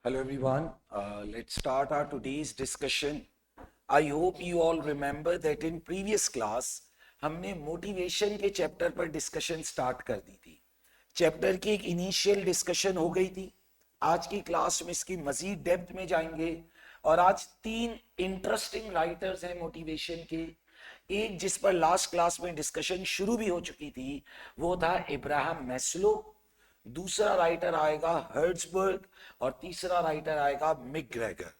Hello everyone. Let's start our today's discussion. I hope you all remember that in previous class हमने motivation के chapter पर discussion start कर दी थी. Chapter की एक इनिशियल डिस्कशन हो गई थी. आज की क्लास में इसकी मजीद डेप्थ में जाएंगे और आज तीन इंटरेस्टिंग राइटर्स हैं मोटिवेशन के. एक जिस पर लास्ट क्लास में डिस्कशन शुरू भी हो चुकी थी वो था इब्राहिम मैस्लो. दूसरा राइटर आएगा हर्ट्जबर्ग और तीसरा राइटर आएगा मैकग्रेगर.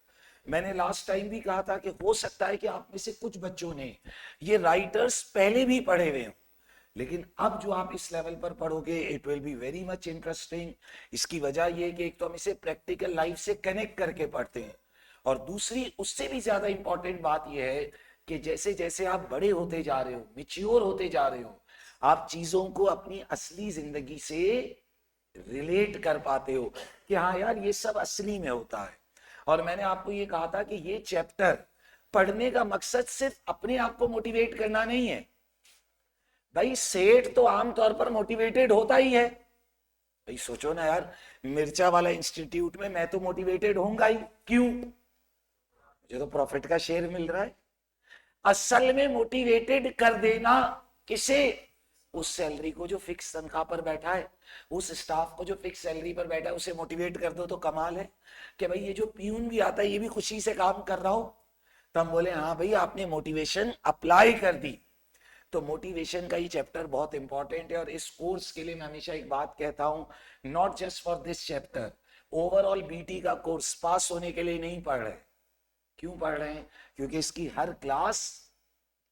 मैंने लास्ट टाइम भी कहा था कि हो सकता है कि आप में से कुछ बच्चों ने ये राइटर्स पहले भी पढ़े हुए हों, लेकिन अब जो आप इस लेवल पर पढ़ोगे it will be very much interesting. इसकी वजह यह कि एक तो हम इसे प्रैक्टिकल लाइफ से कनेक्ट करके पढ़ते हैं और दूसरी उससे भी ज्यादा इंपॉर्टेंट बात यह है कि जैसे जैसे आप बड़े होते जा रहे हो, मिच्योर होते जा रहे हो, आप चीजों को अपनी असली जिंदगी से रिलेट कर पाते हो कि हाँ यार ये सब असली में होता है. और मैंने आपको ये कहा था कि ये चैप्टर पढ़ने का मकसद सिर्फ अपने आप को मोटिवेट करना नहीं है. भाई सेठ तो आमतौर पर मोटिवेटेड होता ही है. भाई सोचो ना यार, मिर्चा वाला इंस्टीट्यूट में मैं तो मोटिवेटेड होऊंगा ही. क्यों? मुझे तो प्रॉफिट का शेयर मिल रहा है. असल में मोटिवेटेड कर देना किसे? उस सैलरी को जो फिक्स तनख्वाह पर बैठा है, उस स्टाफ को जो फिक्स सैलरी पर बैठा है, उसे मोटिवेट कर दो तो कमाल है कि भाई ये जो प्यून भी आता है ये भी खुशी से काम कर रहा हो. तो हम बोले हाँ भाई आपने मोटिवेशन अप्लाई कर दी. तो मोटिवेशन का ये चैप्टर बहुत इंपॉर्टेंट है और इस कोर्स के लिए मैं हमेशा एक बात कहता हूं, not just for this chapter, overall BT का कोर्स पास होने के लिए नहीं पढ़ रहे. क्यों पढ़ रहे हैं? क्योंकि इसकी हर क्लास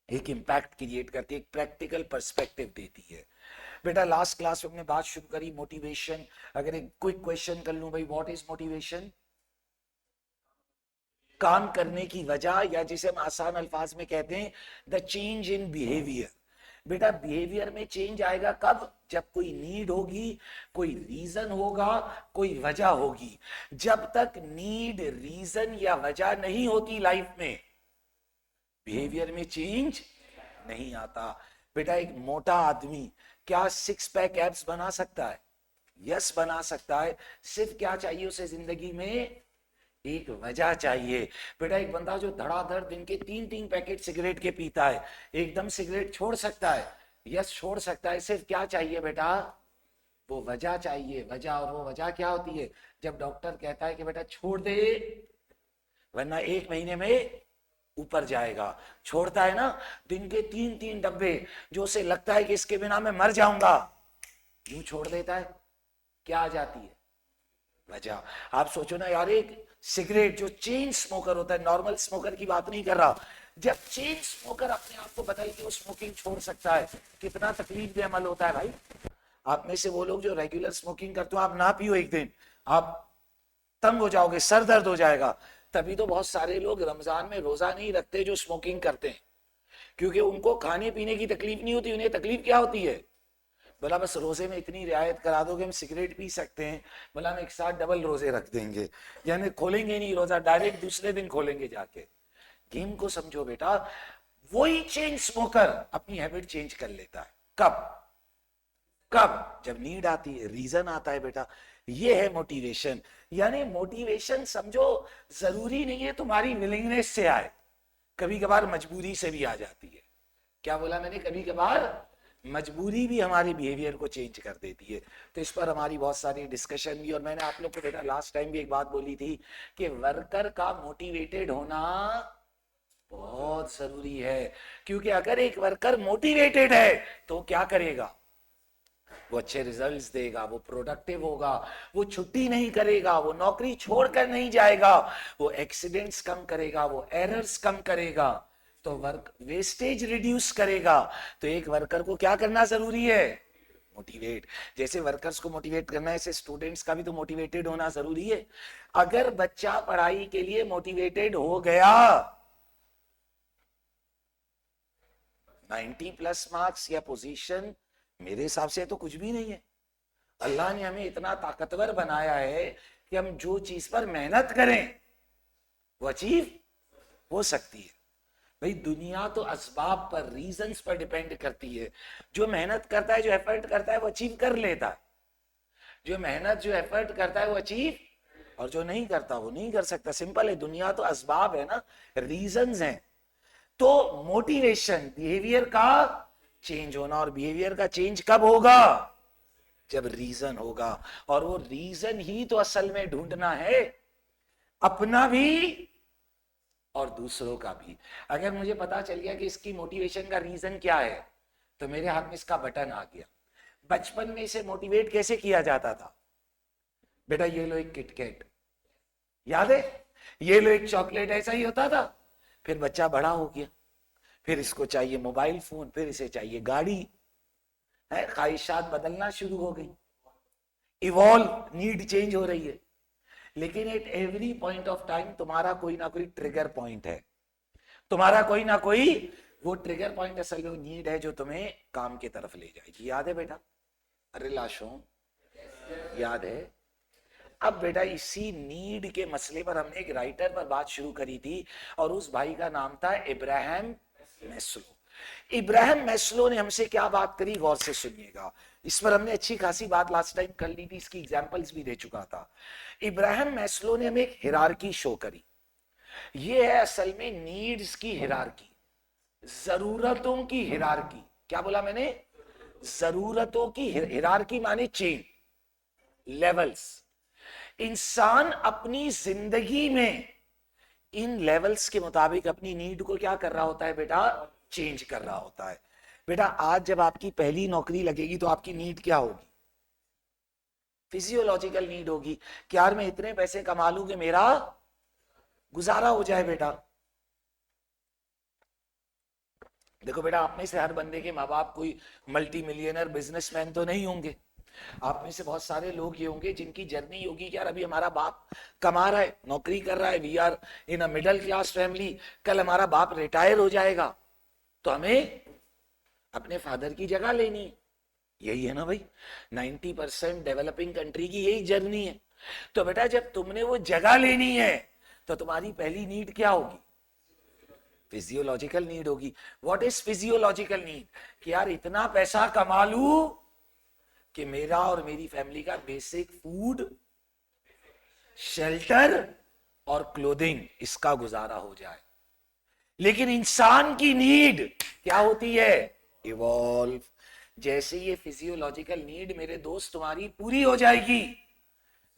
एक इम्पैक्ट क्रिएट करती है, एक प्रैक्टिकल पर्सपेक्टिव देती है. बेटा लास्ट क्लास में हमने बात शुरू करी मोटिवेशन. अगर एक क्विक क्वेश्चन कर लूं भाई, व्हाट इज मोटिवेशन? काम करने की वजह, या जिसे हम आसान अल्फाज में कहते हैं द चेंज इन बिहेवियर. बेटा बिहेवियर में चेंज आएगा कब? जब कोई नीड होगी, कोई रीजन होगा, कोई वजह होगी. जब तक नीड, रीजन या वजह नहीं होती लाइफ में, बिहेवियर में चेंज नहीं आता. बेटा एक मोटा आदमी क्या सिक्स पैक एब्स बना सकता है? यस बना सकता है. सिर्फ क्या चाहिए उसे जिंदगी में? एक वजह चाहिए. बेटा एक बंदा जो धड़ाधड़ दिन के 3-3 पैकेट सिगरेट के पीता है, एकदम सिगरेट छोड़ सकता है? यस छोड़ सकता है. सिर्फ क्या चाहिए बेटा? वो वजह चाहिए. वजह, और वो वजह क्या होती है? जब डॉक्टर कहता है कि बेटा छोड़ दे वरना 1 महीने में ऊपर जाएगा. छोड़ता है ना दिन के 3-3 डब्बे, जो उसे लगता है कि इसके बिना मैं मर जाऊंगा, यूं छोड़ देता है. क्या आ जाती है? वजह. आप सोचो ना यार, एक सिगरेट जो चेन स्मोकर होता है, नॉर्मल स्मोकर की बात नहीं कर रहा, जब चेन स्मोकर अपने आप को बताए कि वो स्मोकिंग छोड़ सकता है, कितना तकलीफ भी अमल होता है भाई. आप में से वो लोग जो रेगुलर स्मोकिंग करते हो, आप ना पियो एक दिन, आप तंग हो जाओगे, सर दर्द हो जाएगा. तभी तो बहुत सारे लोग रमजान में रोजा नहीं रखते जो स्मोकिंग करते हैं, क्योंकि उनको खाने पीने की तकलीफ नहीं होती. उन्हें तकलीफ क्या होती है? बोला बस रोजे में इतनी रियायत करा दो कि हम सिगरेट पी सकते हैं. बोला हम एक साथ डबल रोजे रख देंगे, यानी खोलेंगे नहीं रोजा, डायरेक्ट दूसरे दिन खोलेंगे जाके. गेम को समझो बेटा. वही चेन स्मोकर अपनी हैबिट चेंज कर लेता है. कब? कब? जब नीड आती है, रीजन आता है बेटा. ये है मोटिवेशन. यानी मोटिवेशन समझो जरूरी नहीं है तुम्हारी विलिंगनेस से आए, कभी कभार मजबूरी से भी आ जाती है. क्या बोला मैंने? कभी कभार मजबूरी भी हमारे बिहेवियर को चेंज कर देती है. तो इस पर हमारी बहुत सारी डिस्कशन भी. और मैंने आप लोग को बेटा लास्ट टाइम भी एक बात बोली थी कि वर्कर का मोटिवेटेड होना बहुत जरूरी है. क्योंकि अगर एक वर्कर मोटिवेटेड है तो क्या करेगा? वो अच्छे रिजल्ट्स देगा, वो प्रोडक्टिव होगा, वो छुट्टी नहीं करेगा, वो नौकरी छोड़कर नहीं जाएगा, वो एक्सीडेंट्स कम करेगा, वो एरर्स कम करेगा, तो वर्क वेस्टेज रिड्यूस करेगा. तो एक वर्कर को क्या करना जरूरी है? मोटिवेट. जैसे वर्कर्स को मोटिवेट करना है, ऐसे स्टूडेंट्स का भी तो मोटिवेटेड होना जरूरी है. अगर बच्चा पढ़ाई के लिए मोटिवेटेड हो गया, 90+ मार्क्स या पोजीशन मेरे हिसाब से तो कुछ भी नहीं है. अल्लाह ने हमें इतना ताकतवर बनाया है कि हम जो चीज पर मेहनत करें वो अचीव हो सकती है. भाई दुनिया तो असबाब पर, रीजंस पर डिपेंड करती है. जो मेहनत करता है, जो एफर्ट करता है, वो अचीव कर लेता है. जो मेहनत, जो एफर्ट करता है वो अचीव और जो नहीं करता वो नहीं कर सकता। सिंपल है, दुनिया तो असबाब है ना, रीजंस हैं। तो मोटिवेशन बिहेवियर का चेंज होना, और बिहेवियर का चेंज कब होगा? जब रीजन होगा। और वो रीजन ही तो असल में ढूंढना है, अपना भी और दूसरों का भी। अगर मुझे पता चल गया कि इसकी मोटिवेशन का रीजन क्या है, तो मेरे हाथ में इसका बटन आ गया। बचपन में इसे मोटिवेट कैसे किया जाता था? बेटा ये लो एक किटकैट, याद है? ये लो एक चॉकलेट, ऐसा ही होता था। फिर बच्चा बड़ा हो गया, फिर इसको चाहिए मोबाइल फोन, फिर इसे चाहिए गाड़ी, है, ख्वाहिशात बदलना शुरू हो गई, इवॉल्व, नीड चेंज हो रही है। लेकिन at every point of time तुम्हारा कोई ना कोई ट्रिगर पॉइंट है, तुम्हारा कोई ना कोई वो ट्रिगर पॉइंट असल में नीड है जो तुम्हें काम की तरफ ले जाएगी। याद है बेटा? अरे लाशों, याद है? अब बेटा इसी नीड के मसले पर हमने एक राइटर पर बात शुरू करी थी, और उस भाई का नाम था इब्राहिम मैस्लो। इब्राहिम मैस्लो ने हमसे क्या बात करी, गौर से सुनिएगा। इस पर हमने अच्छी खासी बात लास्ट टाइम कर ली थी, इसकी एग्जांपल्स भी दे चुका था। इब्राहिम मैस्लो ने हमें एक हिरार्की शो करी। ये है असल में नीड्स की हिरार्की, जरूरतों की हिरार्की। क्या बोला मैंने? जरूरतों की हिरार्की माने चेन, लेवल्स। इंसान अपनी जिंदगी में इन लेवल्स के मुताबिक अपनी नीड को क्या कर रहा होता है बेटा? चेंज कर रहा होता है। बेटा आज जब आपकी पहली नौकरी लगेगी तो आपकी नीड क्या होगी? फिजियोलॉजिकल नीड होगी कि यार मैं इतने पैसे कमा लूं कि मेरा गुजारा हो जाए। बेटा देखो बेटा, आप में से हर बंदे के माँ बाप कोई मल्टी मिलियनर बिजनेसमैन तो नहीं होंगे। आप में से बहुत सारे लोग ये होंगे जिनकी जर्नी होगी कि यार अभी हमारा बाप कमा रहा है, नौकरी कर रहा है, we are in a middle class family, कल हमारा बाप रिटायर हो जाएगा तो हमें अपने फादर की जगह लेनी है। यही है ना भाई, 90% डेवलपिंग कंट्री की यही जर्नी है। तो बेटा जब तुमने वो जगह लेनी है तो तुम्हारी पहली नीड क्या होगी? फिजियोलॉजिकल नीड होगी। What is physiological need? कि यार इतना पैसा कमा लूं कि मेरा और मेरी फैमिली का बेसिक फूड, शेल्टर और क्लोथिंग, इसका गुजारा हो जाए। लेकिन इंसान की नीड क्या होती है? इवॉल्व। जैसे ये फिजियोलॉजिकल नीड मेरे दोस्त तुम्हारी पूरी हो जाएगी,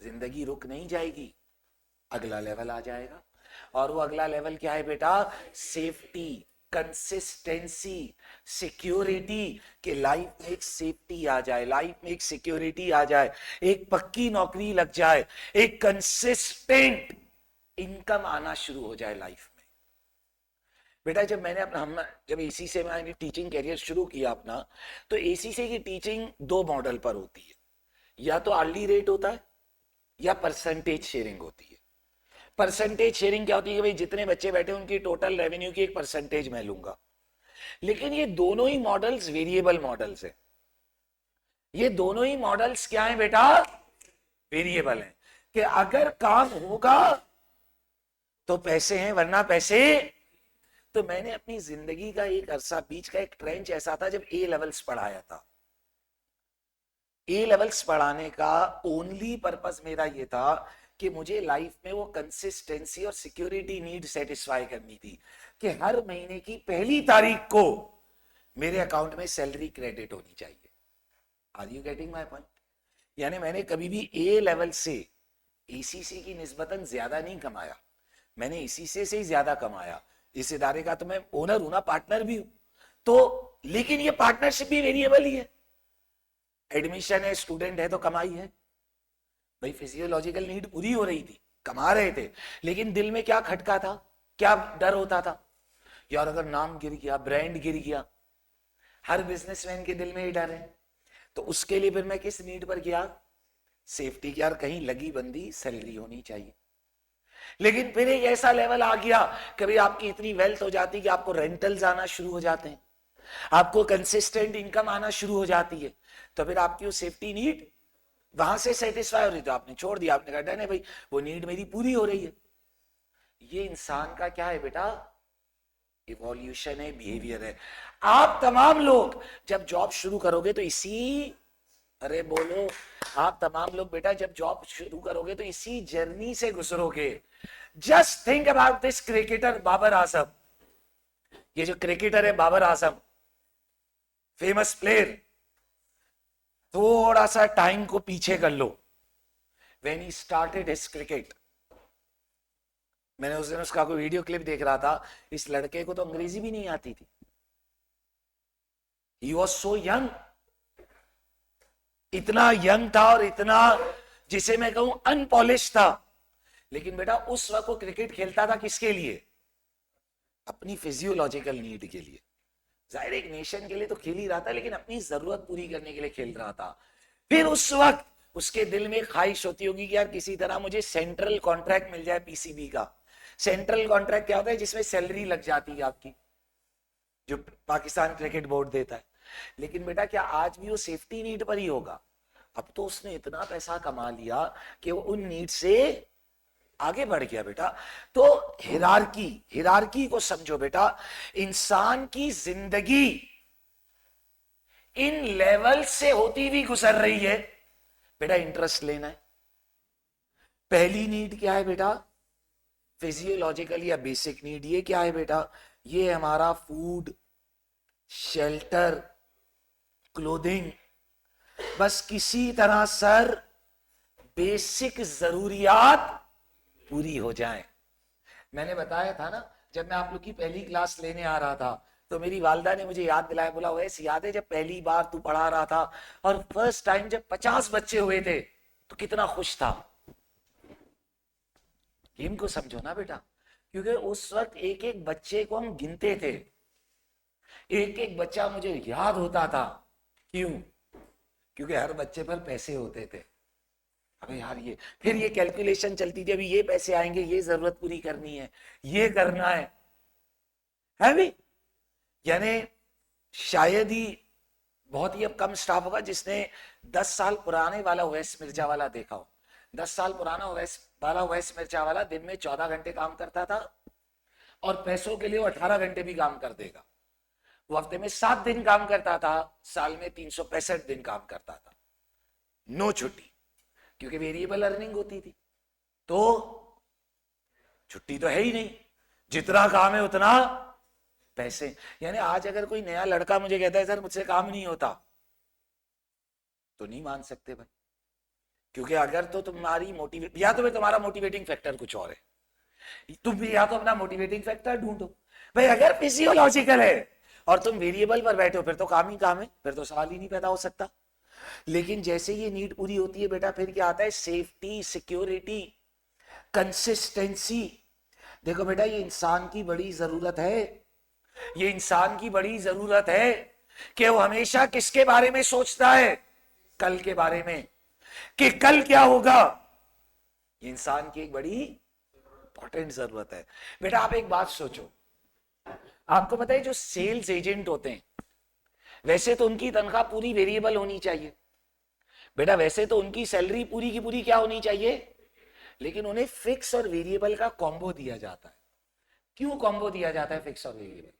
जिंदगी रुक नहीं जाएगी, अगला लेवल आ जाएगा। और वो अगला लेवल क्या है बेटा? Safety, consistency, security. कि लाइफ में एक सेफ्टी आ जाए, लाइफ में एक सिक्योरिटी आ जाए, एक पक्की नौकरी लग जाए, एक कंसिस्टेंट इनकम आना शुरू हो जाए लाइफ में। बेटा जब मैंने अपना जब एसी से मैंने टीचिंग करियर शुरू किया अपना, तो एसी से की टीचिंग दो मॉडल पर होती है, या तो आर्ली रेट होता है या परसेंटेज शेयरिंग होती है। परसेंटेज शेयरिंग क्या होती है कि भाई जितने बच्चे बैठे उनकी टोटल रेवेन्यू की एक परसेंटेज मैं लूंगा। लेकिन ये दोनों ही मॉडल्स वेरिएबल मॉडल्स है। ये दोनों ही मॉडल्स क्या है बेटा? वेरिएबल है। कि अगर काम होगा तो पैसे हैं, वरना पैसे। तो मैंने अपनी जिंदगी का एक अरसा, बीच का एक ट्रेंच ऐसा था जब ए लेवल्स पढ़ाया था। ए लेवल्स पढ़ाने का ओनली पर्पस मेरा ये था कि मुझे लाइफ में वो कंसिस्टेंसी और सिक्योरिटी नीड सेटिस्फाई करनी थी कि हर महीने की पहली तारीख को मेरे अकाउंट में सैलरी क्रेडिट होनी चाहिए। Are you getting my point? यानी मैंने कभी भी ए लेवल से एसीसी की निस्बतन ज्यादा नहीं कमाया, मैंने एसीसी से ही ज्यादा कमाया। इस इदारे का तो मैं ओनर हूं ना, पार्टनर भी हूं। तो लेकिन ये पार्टनरशिप भी वेरिएबल ही है। एडमिशन है, स्टूडेंट है तो कमाई है भाई। फिजियोलॉजिकल नीड पूरी हो रही थी, कमा रहे थे, लेकिन दिल में क्या खटका था, क्या डर होता था? यार अगर नाम गिर गया, ब्रांड गिर गया। हर बिजनेसमैन के दिल में ही डर है। तो उसके लिए फिर मैं किस नीड पर गया? सेफ्टी की, यार कहीं लगी बंदी सैलरी होनी चाहिए। लेकिन फिर एक ऐसा लेवल आ गया, कभी आपकी इतनी वेल्थ हो जाती कि आपको रेंटल्स आना शुरू हो जाते हैं, आपको कंसिस्टेंट इनकम आना शुरू हो जाती है। तो फिर आपकी वो सेफ्टी नीड वहां से सेटिस्फाई हो रही, तो आपने छोड़ दिया, आपने कहा नहीं भाई वो नीड मेरी पूरी हो रही है। ये इंसान का क्या है बेटा? इवोल्यूशन है, बिहेवियर है। आप तमाम लोग जब जॉब शुरू करोगे तो इसी अरे बोलो। आप तमाम लोग बेटा जब जॉब शुरू करोगे तो इसी जर्नी से गुजरोगे। Just think about this cricketer Babar Azam. ये जो क्रिकेटर है बाबर आजम, फेमस प्लेयर, थोड़ा सा टाइम को पीछे कर लो। When he started his cricket, मैंने उस दिन उसका कोई वीडियो क्लिप देख रहा था। इस लड़के को तो अंग्रेजी भी नहीं आती थी। ही वॉज सो यंग, इतना यंग था और इतना, जिसे मैं कहूं अनपॉलिश था। लेकिन बेटा उस वक्त वो क्रिकेट खेलता था किसके लिए? अपनी फिजियोलॉजिकल नीड के लिए। जाहिर एक नेशन के लिए तो खेल ही रहा था, लेकिन अपनी जरूरत पूरी करने के लिए खेल रहा था। फिर उस वक्त उसके दिल में ख्वाहिश होती होगी कि यार किसी तरह मुझे सेंट्रल कॉन्ट्रैक्ट मिल जाए पीसीबी का। सेंट्रल कॉन्ट्रैक्ट क्या होता है? जिसमें सैलरी लग जाती है आपकी, जो पाकिस्तान क्रिकेट बोर्ड देता है। लेकिन बेटा क्या आज भी वो सेफ्टी नीड पर ही होगा? अब तो उसने इतना पैसा कमा लिया कि वो उन नीड से आगे बढ़ गया बेटा। तो हिरार्की, हिरार्की को समझो बेटा। इंसान की जिंदगी इन लेवल से होती हुई गुजर रही है। बेटा इंटरेस्ट लेना है। पहली नीड क्या है बेटा? फिजियोलॉजिकल या बेसिक नीड। ये क्या है बेटा? ये हमारा फूड, शेल्टर, क्लोथिंग। बस किसी तरह सर बेसिक जरूरियात पूरी हो जाए। मैंने बताया था ना, जब मैं आप लोग की पहली क्लास लेने आ रहा था तो मेरी वालदा ने मुझे याद दिलाया, बोला वैसे याद है जब पहली बार तू पढ़ा रहा था और फर्स्ट टाइम जब 50 बच्चे हुए थे तो कितना खुश था? गेम को समझो ना बेटा। क्योंकि उस वक्त एक एक बच्चे को हम गिनते थे, एक एक बच्चा मुझे याद होता था। क्यों? क्योंकि हर बच्चे पर पैसे होते थे। अबे यार ये, फिर ये कैलकुलेशन चलती थी, अभी ये पैसे आएंगे, ये जरूरत पूरी करनी है, ये करना है भी। यानी शायद ही बहुत ही अब कम स्टाफ होगा जिसने 10 साल पुराने वाला ओवैस मिर्जा वाला देखा हो। 10 साल पुराना ओवैस मिर्जा वाला दिन में 14 घंटे काम करता था और पैसों के लिए वो 18 घंटे भी काम कर देगा। वो हफ्ते में 7 दिन काम करता था, साल में 365 दिन काम करता था, नो छुट्टी, क्योंकि वेरिएबल अर्निंग होती थी। तो छुट्टी तो है ही नहीं, जितना काम है उतना पैसे। यानी आज अगर कोई नया लड़का मुझे कहता है सर मुझसे काम नहीं होता, तो नहीं मान सकते भाई। क्योंकि अगर तो तुम्हारी मोटिवेट, या तो भाई तुम्हारा मोटिवेटिंग फैक्टर कुछ और है, तुम भी या तो अपना मोटिवेटिंग फैक्टर ढूंढो। भाई अगर फिजियोलॉजिकल है और तुम वेरिएबल पर बैठे हो फिर तो काम ही काम है, फिर तो सवाल ही नहीं पैदा हो सकता। लेकिन जैसे ये नीड पूरी होती है बेटा, फिर क्या आता है? Safety, security, consistency. देखो बेटा ये इंसान की बड़ी जरूरत है, ये इंसान की बड़ी जरूरत है कि वो हमेशा किसके बारे में सोचता है? कल के बारे में, कि कल क्या होगा। ये इंसान की एक बड़ी इंपॉर्टेंट जरूरत है। बेटा आप एक बात सोचो, आपको पता है जो सेल्स एजेंट होते हैं वैसे तो उनकी तनख्वाह पूरी वेरिएबल होनी चाहिए बेटा, वैसे तो उनकी सैलरी पूरी की पूरी क्या होनी चाहिए, लेकिन उन्हें फिक्स और वेरिएबल का कॉम्बो दिया जाता है। क्यों कॉम्बो दिया जाता है फिक्स और वेरिएबल?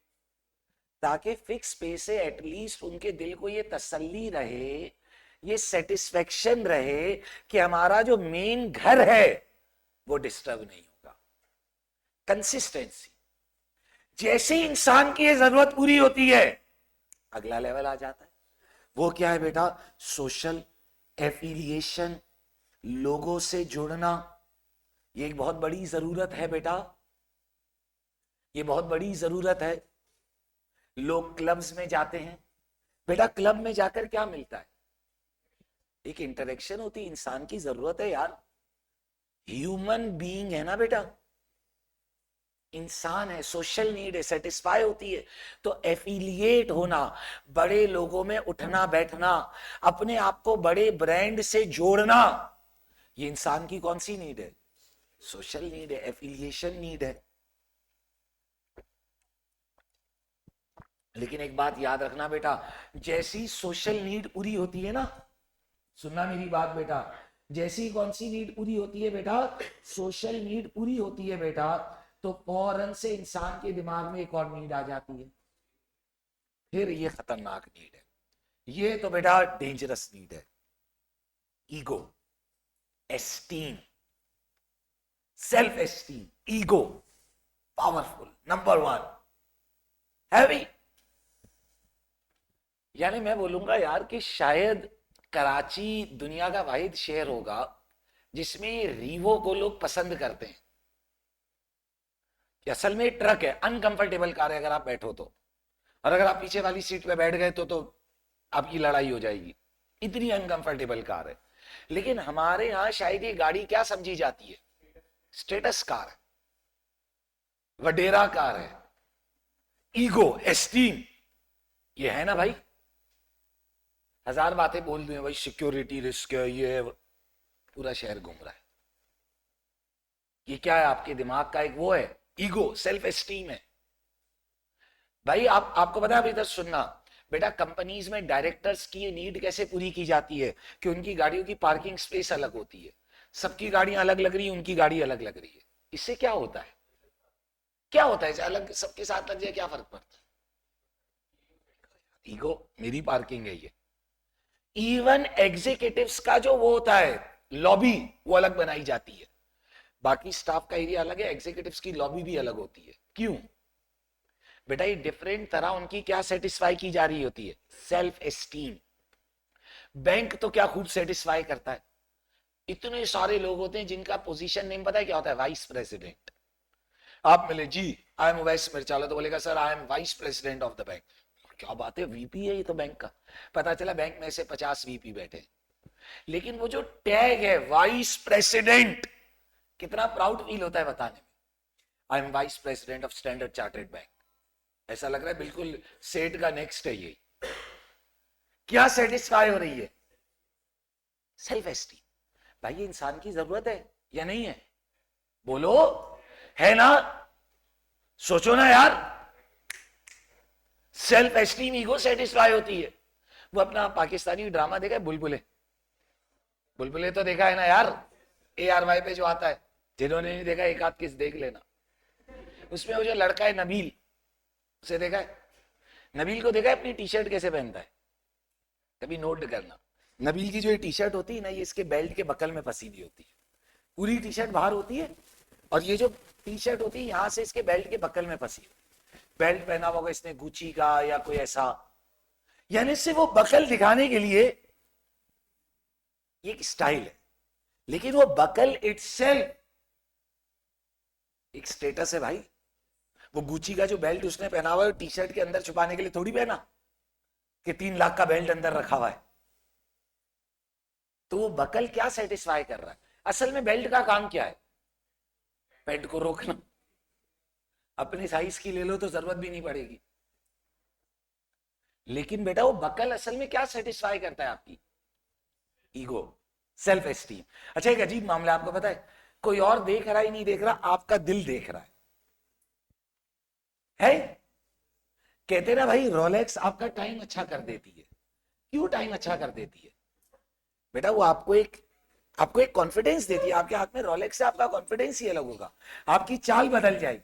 ताकि फिक्स पे से एटलीस्ट उनके दिल को ये तसल्ली रहे, ये सेटिस्फेक्शन रहे कि हमारा जो मेन घर है वो डिस्टर्ब नहीं होगा। कंसिस्टेंसी। जैसे ही इंसान की ये जरूरत पूरी होती है अगला लेवल आ जाता है। वो क्या है बेटा? सोशल एफिलिएशन, लोगों से जुड़ना। ये एक बहुत बड़ी जरूरत है बेटा, ये बहुत बड़ी जरूरत है। लोग क्लब्स में जाते हैं बेटा, क्लब में जाकर क्या मिलता है? एक इंटरेक्शन होती है, इंसान की जरूरत है यार, ह्यूमन बीइंग है ना बेटा, इंसान है, सोशल नीड है, सेटिस्फाई होती है। तो एफिलिएट होना, बड़े लोगों में उठना बैठना, अपने आप को बड़े ब्रांड से जोड़ना, ये इंसान की कौन सी नीड है? सोशल नीड है, एफिलिएशन नीड है। लेकिन एक बात याद रखना बेटा, जैसी सोशल नीड पूरी होती है ना, सुनना मेरी बात बेटा, जैसी कौन सी नीड पूरी होती है बेटा? सोशल नीड पूरी होती है बेटा, तो फौरन से इंसान के दिमाग में एक और नीड आ जाती है। फिर ये खतरनाक नीड है, ये तो बेटा डेंजरस नीड है। Ego, esteem, self esteem, ego powerful, number one, heavy. यानी मैं बोलूंगा यार कि शायद कराची दुनिया का वाहिद शहर होगा जिसमें रीवो को लोग पसंद करते हैं कि असल में ट्रक है, अनकंफर्टेबल कार है अगर आप बैठो तो, और अगर आप पीछे वाली सीट पे बैठ गए तो आपकी लड़ाई हो जाएगी, इतनी अनकंफर्टेबल कार है। लेकिन हमारे यहां शायद ये गाड़ी क्या समझी जाती है, स्टेटस कार है, वडेरा कार है, ईगो, एस्टीम, ये है ना भाई। हजार बातें बोल दी भाई, सिक्योरिटी रिस्क है, ये पूरा शहर घूम रहा है। ये क्या है, आपके दिमाग का एक वो है, ईगो, सेल्फ एस्टीम है भाई। आपको पता है, अभी इधर सुनना बेटा, कंपनीज में डायरेक्टर्स की नीड कैसे पूरी की जाती है कि उनकी गाड़ियों की पार्किंग स्पेस अलग होती है, सबकी गाड़ियां अलग लग रही है, उनकी गाड़ी अलग लग रही है। इससे क्या होता है, क्या होता है, अलग सबके साथ लग जाए क्या फर्क पड़ता है, ईगो, मेरी पार्किंग है ये। इवन एग्जीक्यूटिव्स का जो वो होता है लॉबी, वो अलग बनाई जाती है, बाकी स्टाफ का एरिया अलग है, एग्जीक्यूटिव्स की लॉबी भी अलग होती है। क्यों बेटा, ये डिफरेंट तरह उनकी क्या सेटिस्फाई की जा रही होती है, सेल्फ एस्टीम। बैंक तो क्या खूब सेटिस्फाई करता है, इतने सारे लोग होते हैं जिनका पोजीशन नेम पता है क्या होता है, वाइस प्रेसिडेंट। आप मिले जी, आई एम वाइस मिर्चाला, तो बोलेगा sir I am vice president of the bank. क्या बात है, वीपी है ये तो बैंक का। पता चला बैंक में से 50 वीपी बैठे, लेकिन वो जो टैग है वाइस प्रेसिडेंट, कितना प्राउड फील होता है बताने में, I am vice president of standard chartered bank. ऐसा लग रहा है बिल्कुल सेठ का नेक्स्ट है ये। क्या सेटिस्फाई हो रही है, सेल्फ एस्टीम। भाई ये इंसान की जरूरत है या नहीं है, बोलो, है ना, सोचो ना यार। सेल्फ एस्टीम, ईगो सेटिस्फाई होती है। वो अपना पाकिस्तानी ड्रामा देखा है, बुलबुले, बुलबुले तो देखा है ना यार, ARY पे जो आता है, जिन्होंने नहीं देखा एक आध किस देख लेना। उसमें वो जो लड़का है नबील, उसे देखा है, नबील को देखा है अपनी टी शर्ट कैसे पहनता है, कभी नोट करना। नबील की जो ये टी शर्ट होती है ना, ये इसके बेल्ट के बकल में फंसी हुई होती है, पूरी टी शर्ट बाहर होती है, और ये जो टी शर्ट होती है यहां से इसके बेल्ट के बकल में फंसी हुई। बेल्ट पहना होगा इसने गुची का या कोई ऐसा, यानी से वो बकल दिखाने के लिए ये एक स्टाइल है, लेकिन वो बकल इटसेल्फ एक स्टेटस है भाई। वो गुची का जो बेल्ट उसने पहना हुआ है टी शर्ट के अंदर छुपाने के लिए थोड़ी पहना कि 3 लाख का बेल्ट अंदर रखा हुआ है। तो वो बकल क्या सेटिस्फाई कर रहा है, असल में बेल्ट का काम क्या है, पेट को रोकना। अपने साइज की ले लो तो जरूरत भी नहीं पड़ेगी। लेकिन बेटा वो बकल असल में क्या सेटिस्फाई करता है, आपकी ईगो, सेल्फ एस्टीम। अच्छा एक अजीब मामला आपको पता है, कोई और देख रहा ही नहीं देख रहा, आपका दिल देख रहा है? कहते ना भाई रोलेक्स आपका टाइम अच्छा कर देती है। क्यों टाइम अच्छा कर देती है बेटा, वो आपको एक कॉन्फिडेंस देती है। आपके हाथ में रोलेक्स से आपका कॉन्फिडेंस ही अलग होगा, आपकी चाल बदल जाएगी।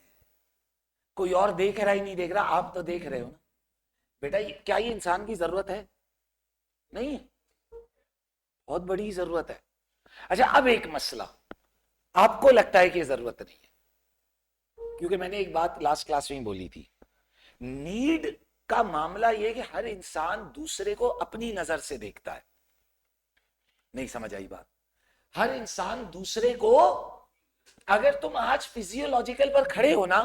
कोई और देख रहा ही नहीं देख रहा, आप तो देख रहे हो ना बेटा। क्या ये इंसान की जरूरत है? नहीं, बहुत बड़ी जरूरत है। अच्छा अब एक मसला, आपको लगता है कि जरूरत नहीं है, क्योंकि मैंने एक बात लास्ट क्लास में ही बोली थी, नीड का मामला यह कि हर इंसान दूसरे को अपनी नजर से देखता है। नहीं समझ आई बात? हर इंसान दूसरे को, अगर तुम आज फिजियोलॉजिकल पर खड़े हो ना,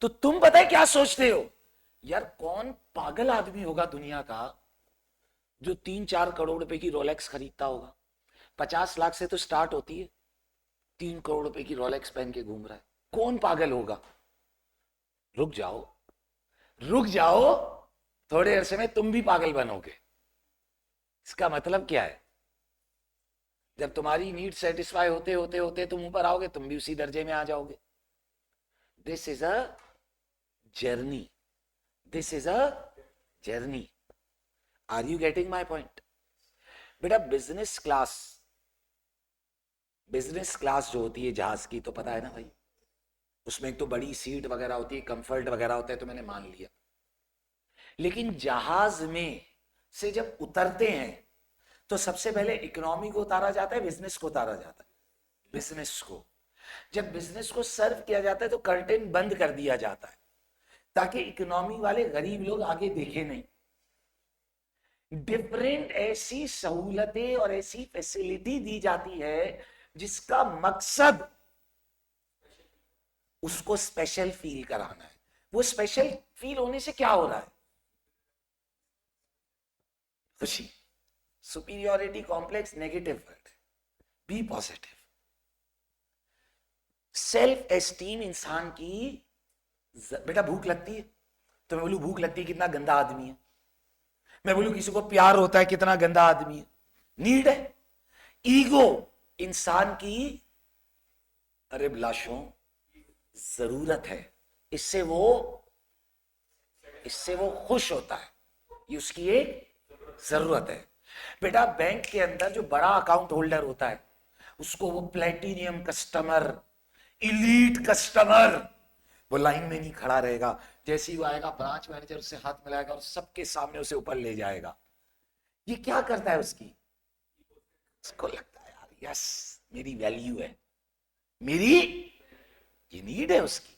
तो तुम पता है क्या सोचते हो, यार कौन पागल आदमी होगा दुनिया का जो 3-4 करोड़ रुपए की रोलेक्स खरीदता होगा। 50 लाख से तो स्टार्ट होती है, 3 करोड़ रुपए की रोलेक्स पहन के घूम रहा है, कौन पागल होगा? रुक जाओ, रुक जाओ, थोड़े अरसे में तुम भी पागल बनोगे। इसका मतलब क्या है, जब तुम्हारी नीड सेटिस्फाई होते होते होते तुम ऊपर आओगे, तुम भी उसी दर्जे में आ जाओगे। This is a journey, this is a journey. Are you getting my point? बेटा बिजनेस क्लास जो होती है जहाज की, तो पता है ना भाई, उसमें एक तो बड़ी सीट वगैरह होती है, कंफर्ट वगैरह होता है, तो मैंने मान लिया। लेकिन जहाज में से जब उतरते हैं तो सबसे पहले इकोनॉमी को उतारा जाता है, बिजनेस को उतारा जाता है? बिजनेस को। जब बिजनेस को सर्व किया जाता है तो कर्टेन बंद कर दिया जाता है, ताकि इकोनॉमी वाले गरीब लोग आगे देखे नहीं। डिफरेंट ऐसी सहूलतें और ऐसी फैसिलिटी दी जाती है जिसका मकसद उसको स्पेशल फील कराना है। वो स्पेशल फील होने से क्या हो रहा है? खुशी। Superiority complex negative word, be positive. Self esteem इंसान की, बेटा भूख लगती है तो मैं बोलूं भूख लगती है, कितना गंदा आदमी है। मैं बोलूं किसी को प्यार होता है, कितना गंदा आदमी है। नीड है। ईगो इंसान की, अरे बिलाशों, जरूरत है। इससे वो खुश होता है, ये उसकी एक जरूरत है। बेटा बैंक के अंदर जो बड़ा अकाउंट होल्डर होता है उसको वो प्लेटिनियम कस्टमर, इलीट कस्टमर, वो लाइन में नहीं खड़ा रहेगा। जैसे ही वो आएगा ब्रांच मैनेजर उससे हाथ मिलाएगा और सबके सामने उसे ऊपर ले जाएगा। ये क्या करता है? उसको लगता है यार यस मेरी वैल्यू है, मेरी ये नीड है उसकी।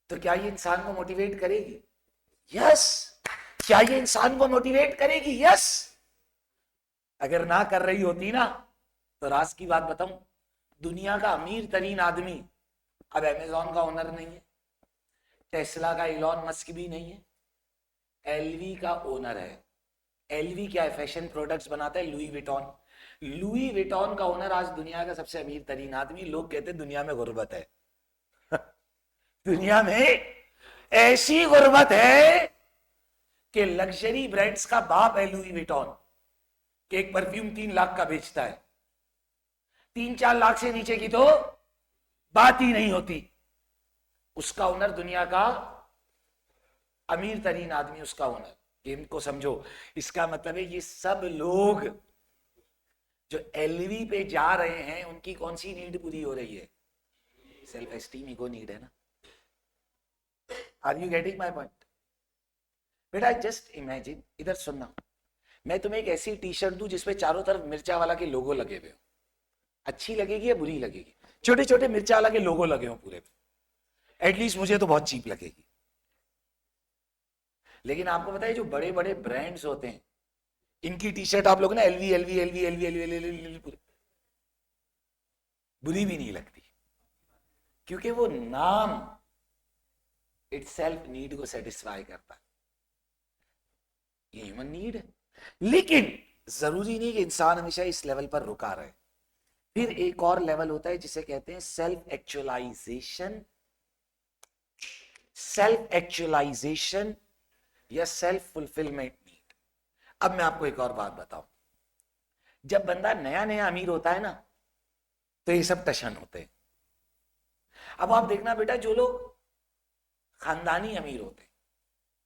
तो क्या ये इंसान को मोटिवेट करेगी? यस। क्या ये इंसान को मोटिवेट करेगी? यस। अगर ना कर रही होती ना, तो राज की बात बताऊं, दुनिया का अमीर तरीन आदमी अब अमेजॉन का ओनर नहीं है, टेस्ला का इलॉन मस्क भी नहीं है, एलवी का ओनर है। एलवी क्या है? फैशन प्रोडक्ट्स बनाता है, लुई विटॉन। लुई विटॉन का ओनर आज दुनिया का सबसे अमीर तरीन आदमी। लोग कहते हैं दुनिया में गुर्बत है। दुनिया में ऐसी गुर्बत है कि लग्जरी ब्रांड्स का बाप है लुई विटॉन, कि एक परफ्यूम 3 लाख का बेचता है। 3-4 लाख से नीचे की तो बात ही नहीं होती। उसका ओनर दुनिया का अमीर तरीन आदमी, उसका ओनर। गेम को समझो। इसका मतलब है ये सब लोग जो एलवी पे जा रहे हैं उनकी कौन सी नीड पूरी हो रही है? सेल्फ एस्टीम, ईगो नीड है ना। Are you getting my point? बेटा जस्ट इमेजिन, इधर सुनना, मैं तुम्हें एक ऐसी टी शर्ट दूं जिसपे चारों तरफ मिर्चा वाला के लोगो लगे हुए हो, अच्छी लगेगी या बुरी लगेगी? छोटे छोटे मिर्चा वाला के लोगो लगे हो पूरे पे, एटलीस्ट मुझे तो बहुत चीप लगेगी। लेकिन आपको पता है जो बड़े बड़े ब्रांड्स होते हैं इनकी टी शर्ट आप लोग ना LV LV LV LV LV LV बुरी भी नहीं लगती, क्योंकि वो नाम इटसेल्फ नीड को सेटिस्फाई करता है। ये ह्यूमन नीड है। लेकिन जरूरी नहीं कि इंसान हमेशा इस लेवल पर रुका रहे। फिर एक और लेवल होता है जिसे कहते हैं सेल्फ एक्चुअलाइजेशन, सेल्फ एक्चुअलाइजेशन या सेल्फ फुलफिलमेंट नीड। अब मैं आपको एक और बात बताऊं, जब बंदा नया नया अमीर होता है ना तो ये सब टशन होते हैं। अब आप देखना बेटा, जो लोग खानदानी अमीर होते हैं,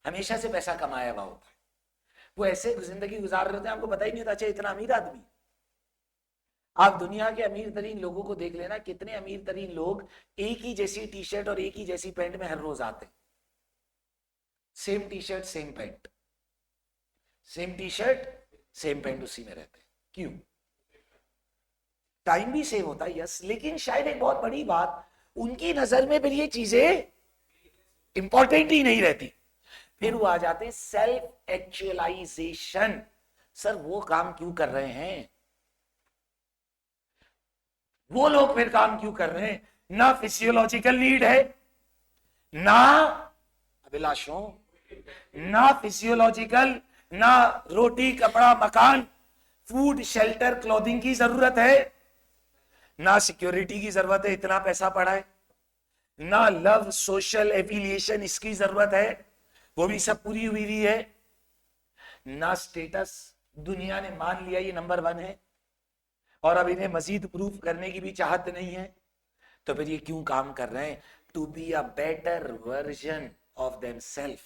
हमेशा से पैसा कमाया हुआ होता है, वो ऐसे जिंदगी गुजार रहे होते हैं, आपको पता ही नहीं होता अच्छा इतना अमीर आदमी। आप दुनिया के अमीर तरीन लोगों को देख लेना, कितने अमीर तरीन लोग एक ही जैसी टी शर्ट और एक ही जैसी पैंट में हर रोज आते हैं। Same T shirt same pant, same T shirt same pant, उसी में रहते हैं। क्यों? टाइम भी सेव होता है, यस, लेकिन शायद एक बहुत बड़ी बात, उनकी नजर में फिर ये चीजें इंपॉर्टेंट ही नहीं रहती। फिर वो आ जाते हैं सेल्फ एक्चुअलाइजेशन। सर वो काम क्यों कर रहे हैं? वो लोग फिर काम क्यों कर रहे हैं? ना फिजियोलॉजिकल नीड है, ना अभिलाषों, ना फिजियोलॉजिकल, ना रोटी कपड़ा मकान फूड शेल्टर क्लोथिंग की जरूरत है, ना सिक्योरिटी की जरूरत है, इतना पैसा पड़ा है, ना लव सोशल एफिलिएशन इसकी जरूरत है, वो भी सब पूरी हुई है, ना स्टेटस, दुनिया ने मान लिया ये नंबर 1 है और अब इन्हें मजीद प्रूफ करने की भी चाहत नहीं है। तो फिर ये क्यों काम कर रहे हैं? To be a better version of themselves,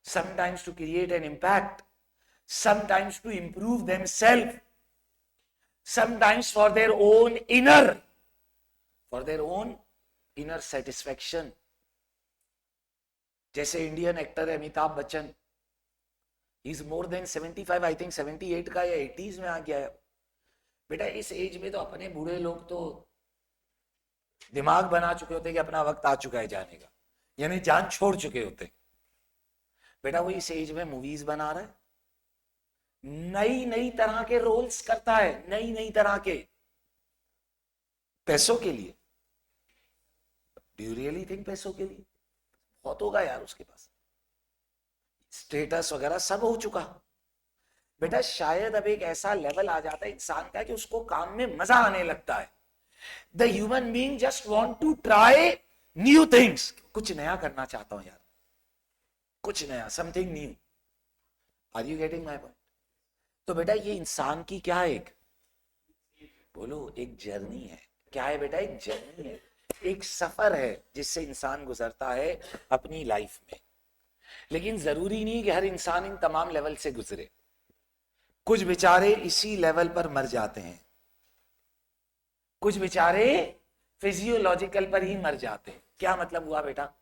sometimes to create an impact, sometimes to improve themselves, sometimes for their own inner satisfaction। जैसे इंडियन एक्टर है Amitabh Bachchan, he is more than 75, I think 78 का या 80s में आ गया है बेटा। इस as में तो अपने बूढ़े लोग तो दिमाग बना चुके होते कि अपना वक्त आ चुका है जाने का, यानी जान छोड़ चुके होते बेटा। वो इस एज में मूवीज बना रहा है, नई नई तरह के रोल्स करता है, नई नई तरह के, पैसों के लिए। डू यू रियली थिंक पैसों के लिए? बहुत होगा यार उसके पास, स्टेटस वगैरह सब हो चुका बेटा। शायद अब एक ऐसा लेवल आ जाता है इंसान का कि उसको काम में मजा आने लगता है। The human being just want to try new things. कुछ नया करना चाहता हूं यार, कुछ नया, something new. Are you getting my point? तो बेटा ये इंसान की क्या है, एक बोलो, एक जर्नी है। क्या है बेटा? एक जर्नी है, एक सफर है जिससे इंसान गुजरता है अपनी लाइफ में। लेकिन जरूरी नहीं कि हर इंसान इन तमाम लेवल से गुजरे। कुछ बेचारे इसी लेवल पर मर जाते हैं, कुछ बेचारे फिजियोलॉजिकल पर ही मर जाते हैं। क्या मतलब हुआ बेटा?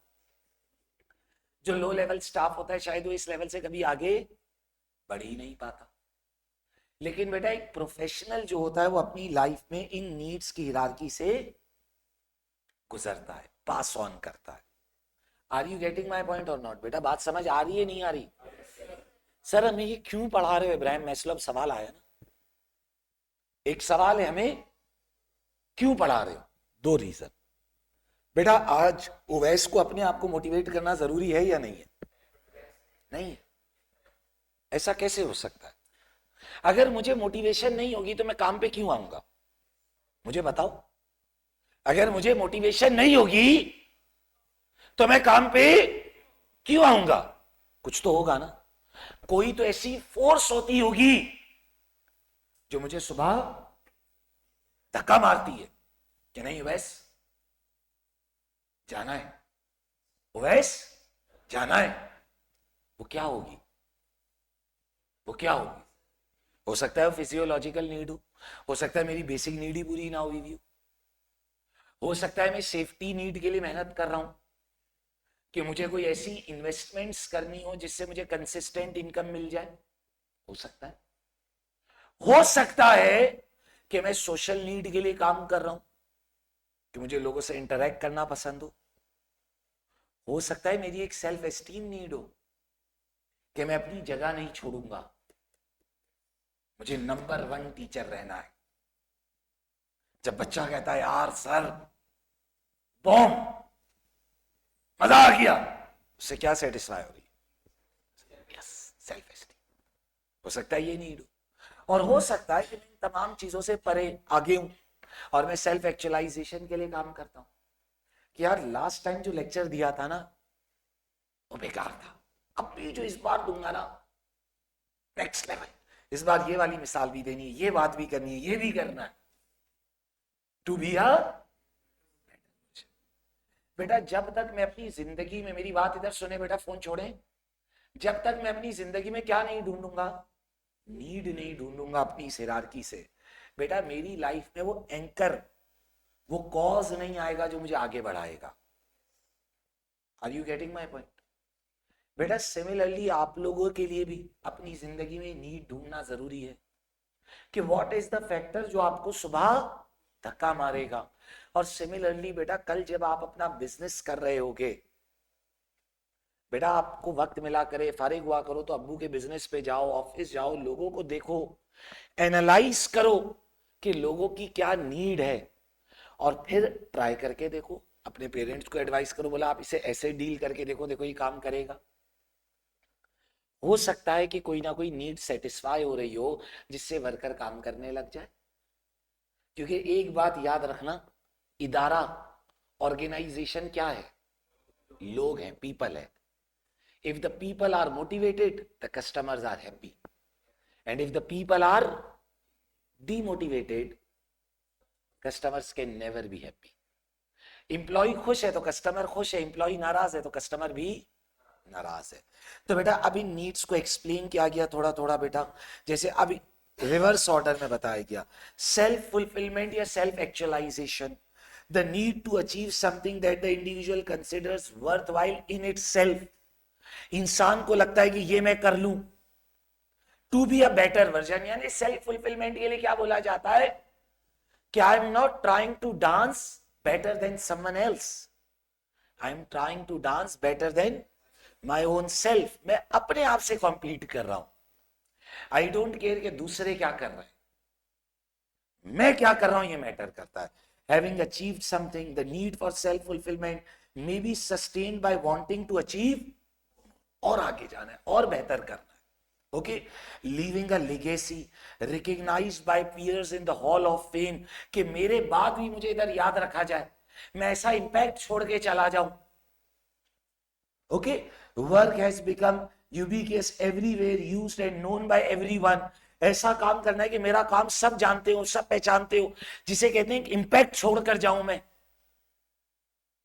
जो लो लेवल स्टाफ होता है शायद वो इस लेवल से कभी आगे बढ़ ही नहीं पाता। लेकिन बेटा एक प्रोफेशनल जो होता है वो अपनी लाइफ में इन नीड्स की हिरार्की से गुजरता है, पास ऑन करता है। Are you getting my point or not? बेटा बात समझ आ रही है, नहीं आ रही? सर हमें ये क्यों पढ़ा रहे हो इब्राहिम मैस्लो? सवाल आया ना, एक सवाल है, हमें क्यों पढ़ा रहे हो? दो रीजन बेटा। आज ओवैस को अपने आप को मोटिवेट करना जरूरी है या नहीं है? नहीं है। ऐसा कैसे हो सकता है? अगर मुझे मोटिवेशन नहीं होगी तो मैं काम पे क्यों आऊंगा? मुझे बताओ। अगर मुझे मोटिवेशन नहीं होगी तो मैं काम पे क्यों आऊंगा? कुछ तो होगा ना, कोई तो ऐसी फोर्स होती होगी जो मुझे सुबह धक्का मारती है कि नहीं ओवैस जाना है, ओवैस जाना है। वो क्या होगी? वो क्या होगी? हो सकता है वो फिजियोलॉजिकल नीड हो सकता है मेरी बेसिक नीड ही पूरी ना हुई भी हो सकता है मैं सेफ्टी नीड के लिए मेहनत कर रहा हूं कि मुझे कोई ऐसी इन्वेस्टमेंट्स करनी हो जिससे मुझे कंसिस्टेंट इनकम मिल जाए। हो सकता है कि मैं सोशल नीड के लिए काम कर रहा हूं कि मुझे लोगों से इंटरेक्ट करना पसंद हो सकता है मेरी एक सेल्फ एस्टीम नीड हो कि मैं अपनी जगह नहीं छोड़ूंगा, मुझे नंबर 1 टीचर रहना है। जब बच्चा कहता है यार सर बॉम्ब मजा आ गया, उससे क्या सेटिस्फाई हो रही? Yes, self esteem. हो सकता है ये नीड हो, और हो सकता है कि मैं इन तमाम चीजों से परे आगे हूं और मैं सेल्फ एक्चुअलाइजेशन के लिए काम करता हूं कि यार लास्ट टाइम जो लेक्चर दिया था ना वो बेकार था, अब भी जो इस बार दूंगा ना नेक्स्ट लेवल, इस बार ये वाली मिसाल भी देनी है, ये बात भी करनी है, ये भी करना है, टू बी अ। बेटा जब तक मैं अपनी जिंदगी में, मेरी बात इधर सुने बेटा, फोन छोड़े, जब तक मैं अपनी जिंदगी में क्या नहीं ढूंढूंगा, नीड नहीं ढूंढूंगा अपनी इस हिरार्की से, बेटा मेरी लाइफ में वो एंकर, वो कॉज नहीं आएगा जो मुझे आगे बढ़ाएगा। Are you getting my point? बेटा सिमिलरली आप लोगों के लिए भी अपनी जिंदगी में नीड ढूंढना जरूरी है कि व्हाट इज द फैक्टर जो आपको सुबह धक्का मारेगा। और सिमिलरली बेटा कल जब आप अपना बिजनेस कर रहे होगे, बेटा आपको वक्त मिला करे, फारिग हुआ करो तो अब्बू के बिजनेस पे जाओ, ऑफिस जाओ, लोगों को देखो, एनालाइज करो कि लोगों की क्या नीड है, और फिर ट्राई करके देखो। अपने पेरेंट्स को एडवाइस करो, बोला आप इसे ऐसे डील करके देखो, देखो ये काम करेगा। हो सकता है कि कोई ना कोई नीड सेटिस्फाई हो रही हो जिससे वर्कर काम करने लग जाए। क्योंकि एक बात याद रखना, इदारा, ऑर्गेनाइजेशन क्या है? लोग हैं, पीपल है। If the people are motivated, the customers are happy. And if the people are demotivated, customers can never be happy. Employ खुश है तो कस्टमर खुश है, एम्प्लॉय नाराज है तो कस्टमर भी नाराज है। तो बेटा अभी नीड्स को एक्सप्लेन किया गया थोड़ा थोड़ा बेटा, जैसे अभी रिवर्स ऑर्डर में बताया गया, self fulfilment or self actualisation, the need to achieve something that the individual considers worthwhile in itself. इंसान को लगता है कि ये मैं कर लूं to be a better version, यानी सेल्फ फुलफिलमेंट के लिए क्या बोला जाता है कि I am not trying to dance better than someone else, I am trying to dance better than my own self. मैं अपने आप से कंप्लीट कर रहा हूं, आई डोंट केयर कि दूसरे क्या कर रहे हैं, मैं क्या कर रहा हूं ये मैटर करता है। Having achieved something, the need for self fulfilment may be sustained by wanting to achieve, और आगे जाना है और बेहतर करना है। Okay, leaving a legacy recognised by peers in the hall of fame, कि मेरे बाद भी मुझे इधर याद रखा जाए, मैं ऐसा इंपैक्ट छोड़ के चला जाऊं। Okay, work has become ubiquitous everywhere, used and known by everyone. ऐसा काम करना है कि मेरा काम सब जानते हो, सब पहचानते हो, जिसे कहते हैं इंपैक्ट छोड़कर जाऊं मैं,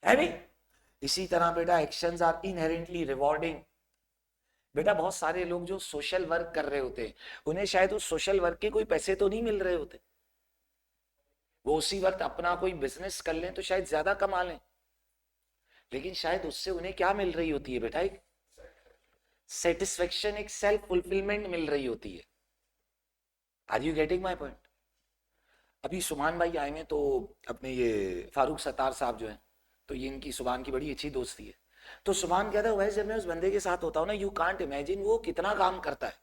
है भी। इसी तरह बेटा एक्शंस आर इनहेरेंटली रिवॉर्डिंग। बेटा बहुत सारे लोग जो सोशल वर्क कर रहे होते हैं, उन्हें शायद उस सोशल वर्क के कोई पैसे तो नहीं मिल रहे होते, वो उसी वक्त अपना कोई बिजनेस कर लें तो शायद ज्यादा कमा लें, लेकिन शायद उससे उन्हें क्या मिल रही होती है बेटा, एक सेटिस्फेक्शन, एक सेल्फ फुलफिलमेंट मिल रही होती है। Are you getting my point? अभी सुमान भाई आए हैं, तो अपने ये फारूक सत्तार साहब जो हैं, तो ये इनकी सुभान की बड़ी अच्छी दोस्ती है। तो सुभान कहता है वैसे जब मैं उस बंदे के साथ होता हूँ ना, यू कांट इमेजिन वो कितना काम करता है।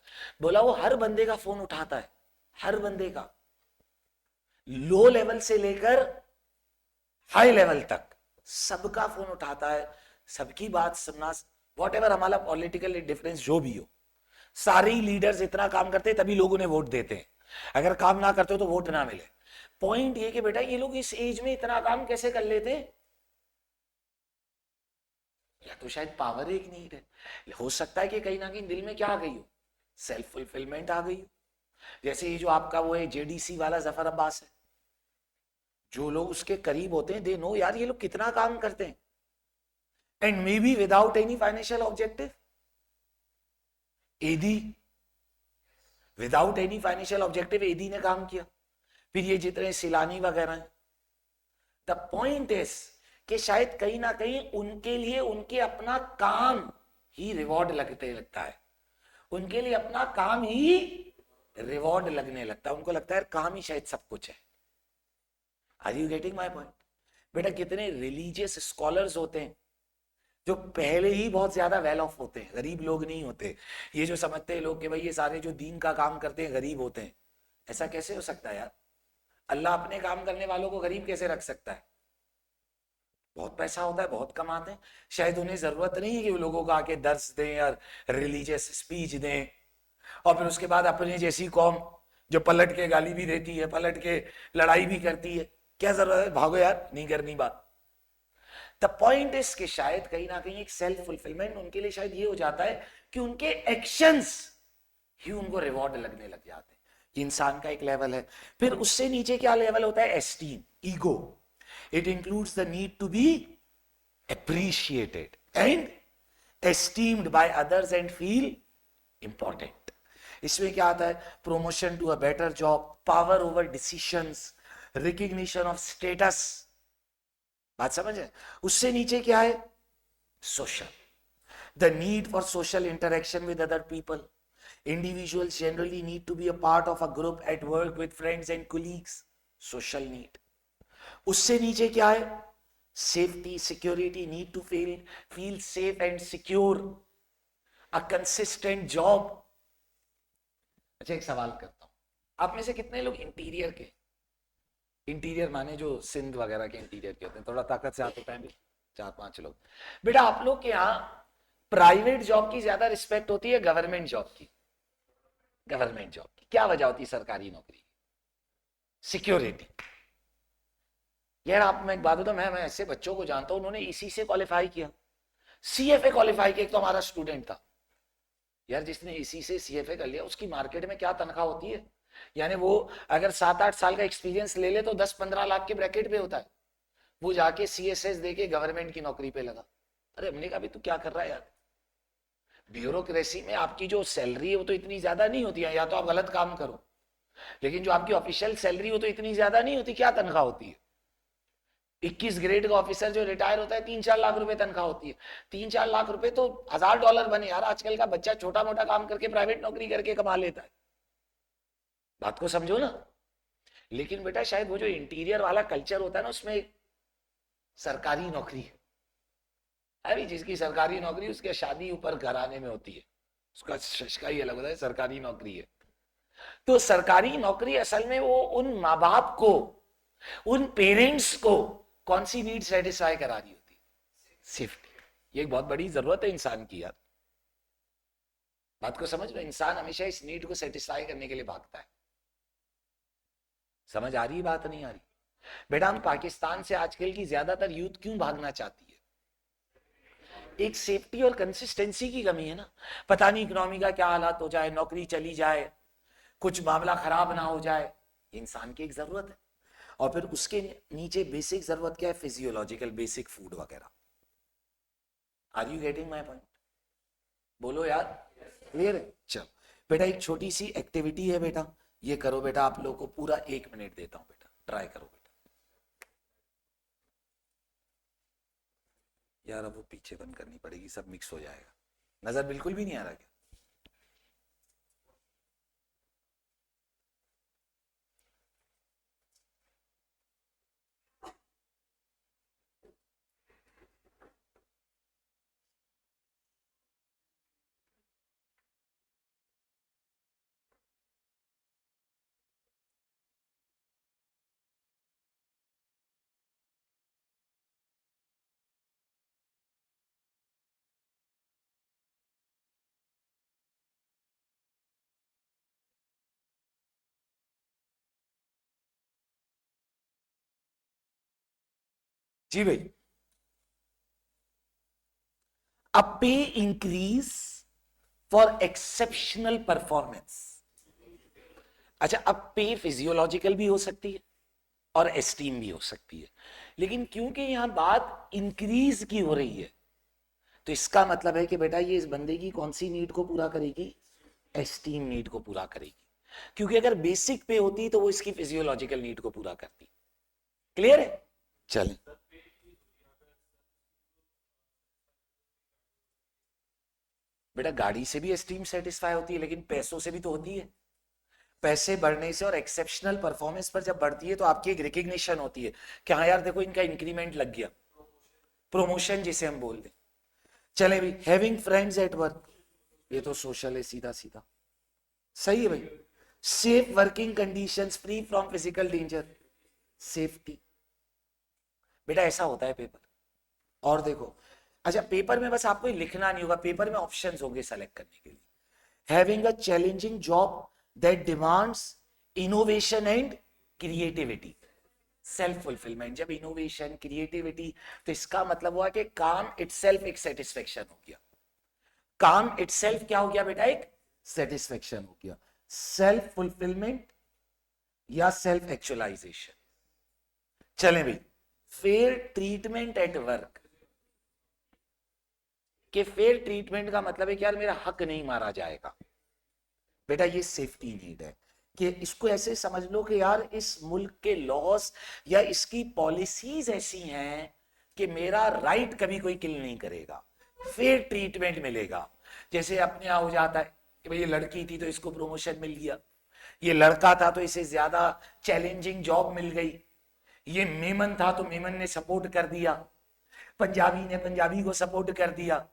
बोला वो हर बंदे का फोन उठाता है, हर बंदे का, लो लेवल से लेकर हाई लेवल तक सबका फोन उठाता है, सबकी बात सुनना, वॉट एवर हमारा पॉलिटिकल डिफरेंस जो भी हो, सारे ही लीडर्स इतना काम करते हैं तभी लोग उन्हें वोट देते हैं, अगर काम ना करते हो तो वोट ना मिले। पॉइंट ये कि बेटा ये लोग इस एज में इतना काम कैसे कर लेते, या तो शायद पावर एक नीड है, हो सकता है कि कहीं ना कहीं दिल में क्या आ गई हो, सेल्फ फुलफिलमेंट आ गई हो। जैसे ये जो आपका वो है जेडीसी वाला जफर अब्बास है, जो लोग उसके करीब होते हैं दे नो यार ये लोग कितना काम करते हैं, and may be without any financial objective. एदी विदाउट एनी फाइनेंशियल ऑब्जेक्टिव एदी ने काम किया, फिर ये जितने सिलानी वगैरह हैं। द पॉइंट इज कि शायद कहीं ना कहीं उनके लिए उनके अपना काम ही रिवॉर्ड लगता है, उनके लिए अपना काम ही रिवॉर्ड लगने लगता है, उनको लगता है काम ही शायद सब कुछ है। Are you getting my point? बेटा कितने रिलीजियस स्कॉलर्स होते हैं जो पहले ही बहुत ज्यादा वेल ऑफ होते हैं, गरीब लोग नहीं होते। ये जो समझते हैं लोग कि भाई ये सारे जो दीन का काम करते हैं गरीब होते हैं, ऐसा कैसे हो सकता है यार? अल्लाह अपने काम करने वालों को गरीब कैसे रख सकता है? बहुत पैसा होता है, बहुत कमाते हैं, शायद उन्हें जरूरत नहीं है कि वो लोगों को आके दर्स दें या रिलीजियस स्पीच दें, और फिर उसके बाद अपने जैसी कौम जो पलट के गाली भी देती है, पलट के लड़ाई भी करती है, क्या जरूरत है, भागो यार, नहीं करनी बात। द पॉइंट इज कि शायद कहीं ना कहीं एक सेल्फ फुलफिलमेंट उनके लिए शायद ये हो जाता है कि उनके एक्शंस ही उनको रिवॉर्ड लगने लग जाते हैं। ये इंसान का एक लेवल है। फिर उससे नीचे क्या लेवल होता है? Esteem, ego. It includes the need to be appreciated and esteemed by others and feel important. इसमें क्या आता है? Promotion to a better job, power over decisions, recognition of status. बात समझ है? उससे नीचे क्या है? Social, the need for social interaction with other people. Individuals generally need to be a part of a group at work with friends and colleagues. Social need. उससे नीचे क्या है? Safety, security, need to feel safe and secure. A consistent job. अच्छा एक सवाल करता हूं, आप में से कितने लोग इंटीरियर के, इंटीरियर माने जो सिंध वगैरह के इंटीरियर के होते हैं, थोड़ा ताकत से हाथ उठाएं भी, 4-5 लोग। बेटा आप लोग के यहाँ प्राइवेट जॉब की ज्यादा रिस्पेक्ट होती है गवर्नमेंट जॉब की? गवर्नमेंट जॉब की क्या वजह होती है? सरकारी नौकरी, सिक्योरिटी। यार आप, मैं एक बात बताऊं, मैं ऐसे बच्चों को जानता हूं उन्होंने इसी से क्वालिफाई किया, सीएफए क्वालिफाई किया। एक तो हमारा स्टूडेंट था यार जिसने इसी से सीएफए कर लिया, उसकी मार्केट में क्या तनख्वाह होती है, यानी वो अगर 7-8 साल का एक्सपीरियंस ले ले तो 10-15 लाख के ब्रैकेट पे होता है। वो जाके सीएसएस देके गवर्नमेंट की नौकरी पे लगा। अरे हमने कहा भी तू क्या कर रहा है यार, ब्यूरोक्रेसी में आपकी जो सैलरी है वो तो इतनी ज्यादा नहीं होती है, या तो आप गलत काम करो, लेकिन जो आपकी ऑफिशियल सैलरी वो तो इतनी ज्यादा नहीं होती। क्या तनख्वाह होती है? 21 ग्रेड का ऑफिसर जो रिटायर होता है 3-4 लाख रुपए तनख्वाह होती है। 3-4 लाख रुपए तो $1000 बने यार, आजकल का बच्चा छोटा मोटा काम करके प्राइवेट नौकरी करके कमा लेता है। बात को समझो ना। लेकिन बेटा शायद वो जो इंटीरियर वाला कल्चर होता है ना, उसमें सरकारी नौकरी है अभी, जिसकी सरकारी नौकरी उसके शादी ऊपर घराने में होती है, उसका शशका ही अलग होता है, सरकारी नौकरी है। तो सरकारी नौकरी असल में वो उन माँ बाप को, उन पेरेंट्स को कौन सी नीड सेटिस्फाई करा रही होती है? सेफ्टी। ये एक बहुत बड़ी जरूरत है इंसान की यार। बात को समझ लो, इंसान हमेशा इस नीड को सेटिस्फाई करने के लिए भागता है। समझ आ रही बात, नहीं आ रही? बेटा हम पाकिस्तान से आजकल की ज्यादातर यूथ क्यों भागना चाहती है? एक सेफ्टी और कंसिस्टेंसी की कमी है ना। पता नहीं इकोनॉमी का क्या हालात हो जाए, नौकरी चली जाए, कुछ मामला खराब ना हो जाए, इंसान की एक जरूरत है। और फिर उसके नीचे बेसिक जरूरत क्या है? फिजियोलॉजिकल बेसिक फूड वगैरह। Are you getting my point? बोलो यार, क्लियर है? चलो बेटा एक छोटी सी एक्टिविटी है बेटा, ये करो बेटा, आप लोगों को पूरा 1 मिनट देता हूं बेटा, ट्राई करो बेटा। यार अब वो पीछे बंद करनी पड़ेगी, सब मिक्स हो जाएगा। नजर बिल्कुल भी नहीं आ रहा क्या? जी भाई। a pay increase for exceptional performance। अच्छा, अब पे फिजियोलॉजिकल भी हो सकती है और एस्टीम भी हो सकती है, लेकिन क्योंकि यहां बात इंक्रीज की हो रही है, तो इसका मतलब है कि बेटा ये इस बंदे की कौन सी नीड को पूरा करेगी? एस्टीम नीड को पूरा करेगी। क्योंकि अगर बेसिक पे होती तो वो इसकी फिजियोलॉजिकल नीड को पूरा करती। क्लियर है? चलें। बेटा गाड़ी से भी एस्टीम सेटिस्फाई होती है, लेकिन पैसों से भी तो होती है। पैसे बढ़ने से और एक्सेप्शनल परफॉर्मेंस पर जब बढ़ती है तो आपकी एक रिकग्निशन होती है कि हाँ यार देखो इनका इंक्रीमेंट लग गया, प्रमोशन जिसे हम बोल दें। चले भी, हैविंग फ्रेंड्स एट वर्क, ये तो सोशल है सीधा सीधा, सही है भाई। Safe working conditions, free from physical danger, safety. बेटा ऐसा होता है पेपर। और देखो, अच्छा पेपर में बस आपको लिखना नहीं होगा, पेपर में ऑप्शंस होंगे सेलेक्ट करने के लिए। Having a challenging job that demands innovation and creativity, self fulfilment. जब इनोवेशन क्रिएटिविटी, तो इसका मतलब हुआ कि काम इटसेल्फ एक सेटिस्फेक्शन हो गया। काम इटसेल्फ क्या हो गया बेटा? एक सेटिस्फेक्शन हो गया। Self fulfilment or self actualisation. चले भाई, फेयर ट्रीटमेंट एट वर्क। कि फेयर ट्रीटमेंट का मतलब है कि यार मेरा हक नहीं मारा जाएगा। बेटा ये सेफ्टी नीड है कि इसको ऐसे समझ लो कि यार इस मुल्क के लॉस या इसकी पॉलिसीज ऐसी हैं कि मेरा राइट कभी कोई किल नहीं करेगा, फेयर ट्रीटमेंट मिलेगा। जैसे अपने यहां हो जाता है कि भाई ये लड़की थी तो इसको प्रमोशन मिल गया, ये लड़का था तो इसे ज्यादा चैलेंजिंग जॉब मिल गई, ये मेमन था तो मेमन ने सपोर्ट कर दिया, पंजाबी ने पंजाबी को सपोर्ट कर दिया।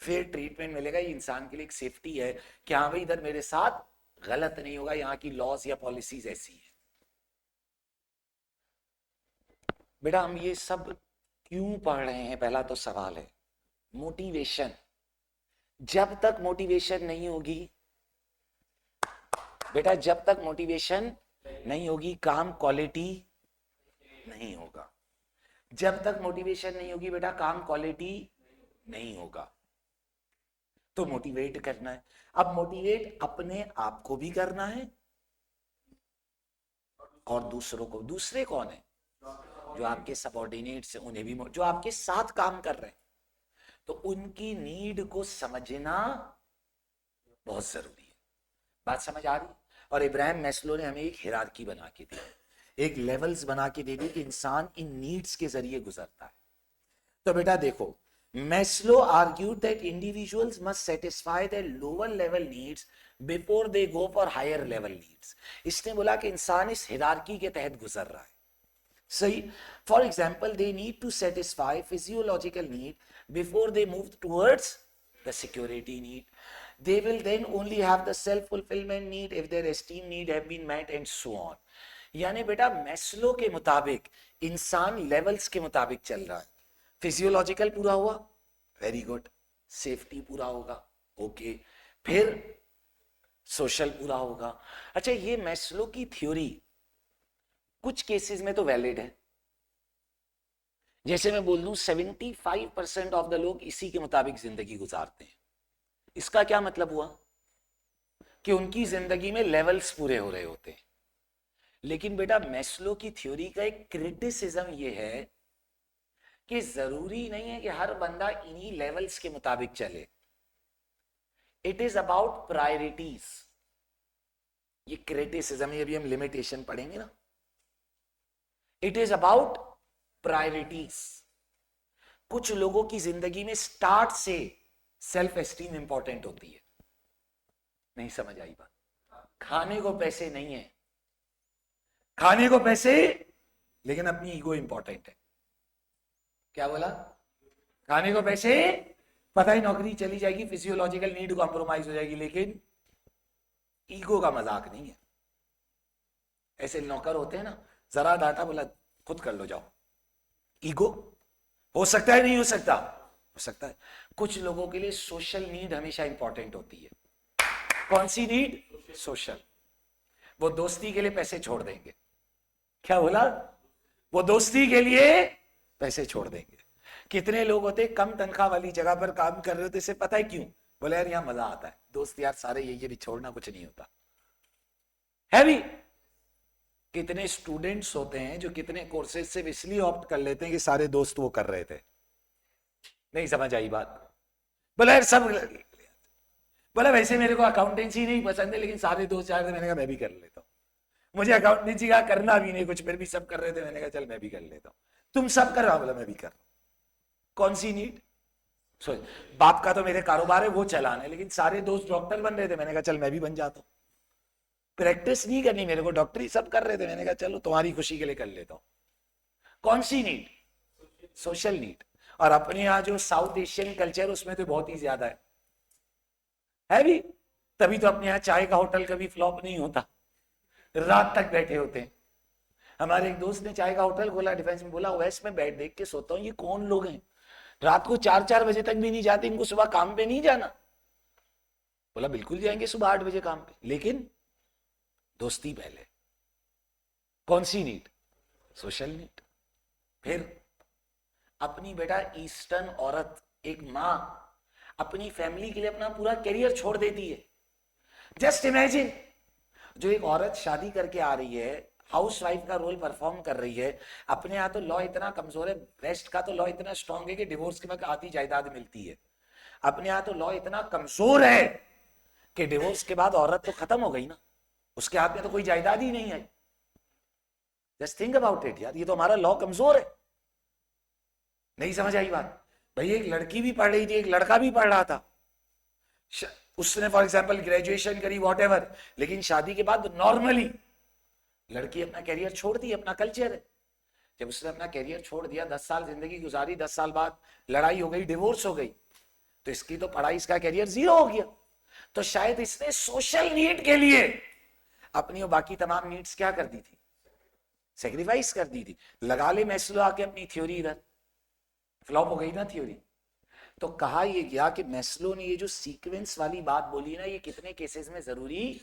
फेयर ट्रीटमेंट मिलेगा, ये इंसान के लिए एक सेफ्टी है कि हाँ भाई इधर मेरे साथ गलत नहीं होगा, यहाँ की लॉज या पॉलिसीज ऐसी है। बेटा हम ये सब क्यों पढ़ रहे हैं? पहला तो सवाल है मोटिवेशन। जब तक मोटिवेशन नहीं होगी बेटा, जब तक मोटिवेशन नहीं होगी काम क्वालिटी नहीं होगा। जब तक मोटिवेशन नहीं होगी बेटा काम क्वालिटी नहीं होगा। तो मोटिवेट करना है। अब मोटिवेट अपने आप को भी करना है और दूसरों को। दूसरे कौन है? जो आपके सबऑर्डिनेट्स हैं उन्हें भी, जो आपके साथ काम कर रहे हैं, तो उनकी नीड को समझना बहुत जरूरी है। बात समझ आ रही? और इब्राहिम मैस्लो ने हमें एक हिरार्की बना के दी, एक लेवल्स बना के दे दी कि इंसान इन नीड्स के जरिए गुजरता है। तो बेटा देखो, Maslow argued that individuals must satisfy their lower level needs before they go for higher level needs. इसने बोला कि इंसान इस हिरार्की के तहत गुजर रहा है. सही. For example, they need to satisfy physiological need before they move towards the security need. They will then only have the self-fulfillment need if their esteem need have been met and so on. यानी बेटा Maslow के मुताबिक इंसान levels के मुताबिक चल रहा है. फिजियोलॉजिकल पूरा हुआ, वेरी गुड. सेफ्टी पूरा होगा, ओके. फिर सोशल पूरा होगा. अच्छा, ये मैस्लो की थ्योरी कुछ केसेस में तो वैलिड है. जैसे मैं बोल दूं 75% ऑफ द लोग इसी के मुताबिक जिंदगी गुजारते हैं. इसका क्या मतलब हुआ कि उनकी जिंदगी में लेवल्स पूरे हो रहे होते हैं. लेकिन बेटा मैस्लो की थ्योरी का एक क्रिटिसिज्म ये है कि जरूरी नहीं है कि हर बंदा इन्हीं लेवल्स के मुताबिक चले. It is about priorities. ये क्रिटिसिज्म है, अभी हम लिमिटेशन पढ़ेंगे ना. It is about priorities. कुछ लोगों की जिंदगी में स्टार्ट से सेल्फ एस्टीम इंपॉर्टेंट होती है. नहीं समझ आई बात. खाने को पैसे नहीं है, खाने को पैसे, लेकिन अपनी ईगो इंपॉर्टेंट है. क्या बोला? खाने को पैसे, पता ही नौकरी चली जाएगी, फिजियोलॉजिकल नीड कॉम्प्रोमाइज हो जाएगी, लेकिन ईगो का मजाक नहीं है. ऐसे नौकर होते हैं ना, जरा डाटा बोला खुद कर लो जाओ. ईगो हो सकता है, नहीं हो सकता, हो सकता है. कुछ लोगों के लिए सोशल नीड हमेशा इंपॉर्टेंट होती है. कौन सी नीड? सोशल. वो दोस्ती के लिए पैसे छोड़ देंगे. क्या बोला? वो दोस्ती के लिए पैसे छोड़ देंगे. कितने लोग होते कम तनख्वाह वाली जगह पर काम कर रहे होते, इसे पता है क्यों? बोले यार यहाँ मजा आता है, दोस्त यार सारे ये भी छोड़ना कुछ नहीं होता है भी. कितने स्टूडेंट्स होते हैं जो कितने कोर्सेज से इसलिए ऑप्ट कर लेते हैं कि सारे दोस्त वो कर रहे थे. नहीं समझ आई बात? बोला यार सब, बोला वैसे मेरे को अकाउंटेंसी नहीं पसंद है, लेकिन सारे दोस्त चाह रहे थे, मैंने कहा मैं भी कर लेता हूँ. मुझे अकाउंटेंसी का करना भी नहीं कुछ, फिर भी सब कर रहे थे, मैंने कहा चल मैं भी कर लेता हूँ. तुम सब कर रहा, बोला मैं भी कर. कौन सी नीड? बाप का तो मेरे कारोबार है वो चलाना है, लेकिन सारे दोस्त डॉक्टर बन रहे थे, मैंने कहा चल मैं भी बन जाता हूँ. प्रैक्टिस नहीं करनी मेरे को, डॉक्टरी सब कर रहे थे, मैंने कहा चलो तुम्हारी खुशी के लिए कर लेता हूँ. कौन सी नीड? Social need. और अपने यहाँ जो साउथ एशियन कल्चर उसमें तो बहुत ही ज्यादा है भी. तभी तो अपने यहाँ चाय का होटल कभी फ्लॉप नहीं होता, रात तक बैठे होते हैं. हमारे एक दोस्त ने चाय का होटल खोला डिफेंस में. बोला वेस्ट में बैठ देख के सोता हूँ, ये कौन लोग हैं, रात को 4-4 बजे तक भी नहीं जाते, इनको सुबह काम पे नहीं जाना. बोला बिल्कुल जाएंगे सुबह 8 बजे काम पे, लेकिन दोस्ती पहले. कौन सी नीड? Social need. फिर अपनी बेटा ईस्टर्न औरत, एक मां अपनी फैमिली के लिए अपना पूरा करियर छोड़ देती है. जस्ट इमेजिन, जो एक औरत शादी करके आ रही है, हाउस वाइफ का रोल परफॉर्म कर रही है. अपने यहाँ तो लॉ इतना कमजोर है, वेस्ट का तो लॉ इतना स्ट्रांग है कि डिवोर्स के बाद आधी जायदाद मिलती है. अपने यहाँ तो लॉ इतना कमजोर है कि डिवोर्स के बाद औरत तो खत्म हो गई ना, उसके हाथ में तो कोई जायदाद ही नहीं है. जस्ट थिंक अबाउट इट यार, ये तो हमारा लॉ कमजोर है. नहीं समझ आई बात? भाई एक लड़की भी पढ़ रही थी, एक लड़का भी पढ़ रहा था. उसने फॉर एग्जाम्पल ग्रेजुएशन करी वॉटएवर, लेकिन शादी के बाद नॉर्मली लड़की अपना कैरियर छोड़ दी, अपना कल्चर है. जब उसने अपना कैरियर छोड़ दिया, 10 साल जिंदगी गुजारी, 10 साल बाद लड़ाई हो गई, डिवोर्स हो गई, तो इसकी तो पढ़ाई, इसका कैरियर जीरो हो गया. तो शायद इसने सोशल नीड के लिए अपनी और बाकी तमाम नीड्स क्या कर दी थी? सेक्रीफाइस कर दी थी. लगा ले मैस्लो आके अपनी थ्योरी, इधर फ्लॉप हो गई ना थ्योरी. तो कहा ये गया कि मैस्लो ने ये जो सीक्वेंस वाली बात बोली ना, ये कितने केसेस में जरूरी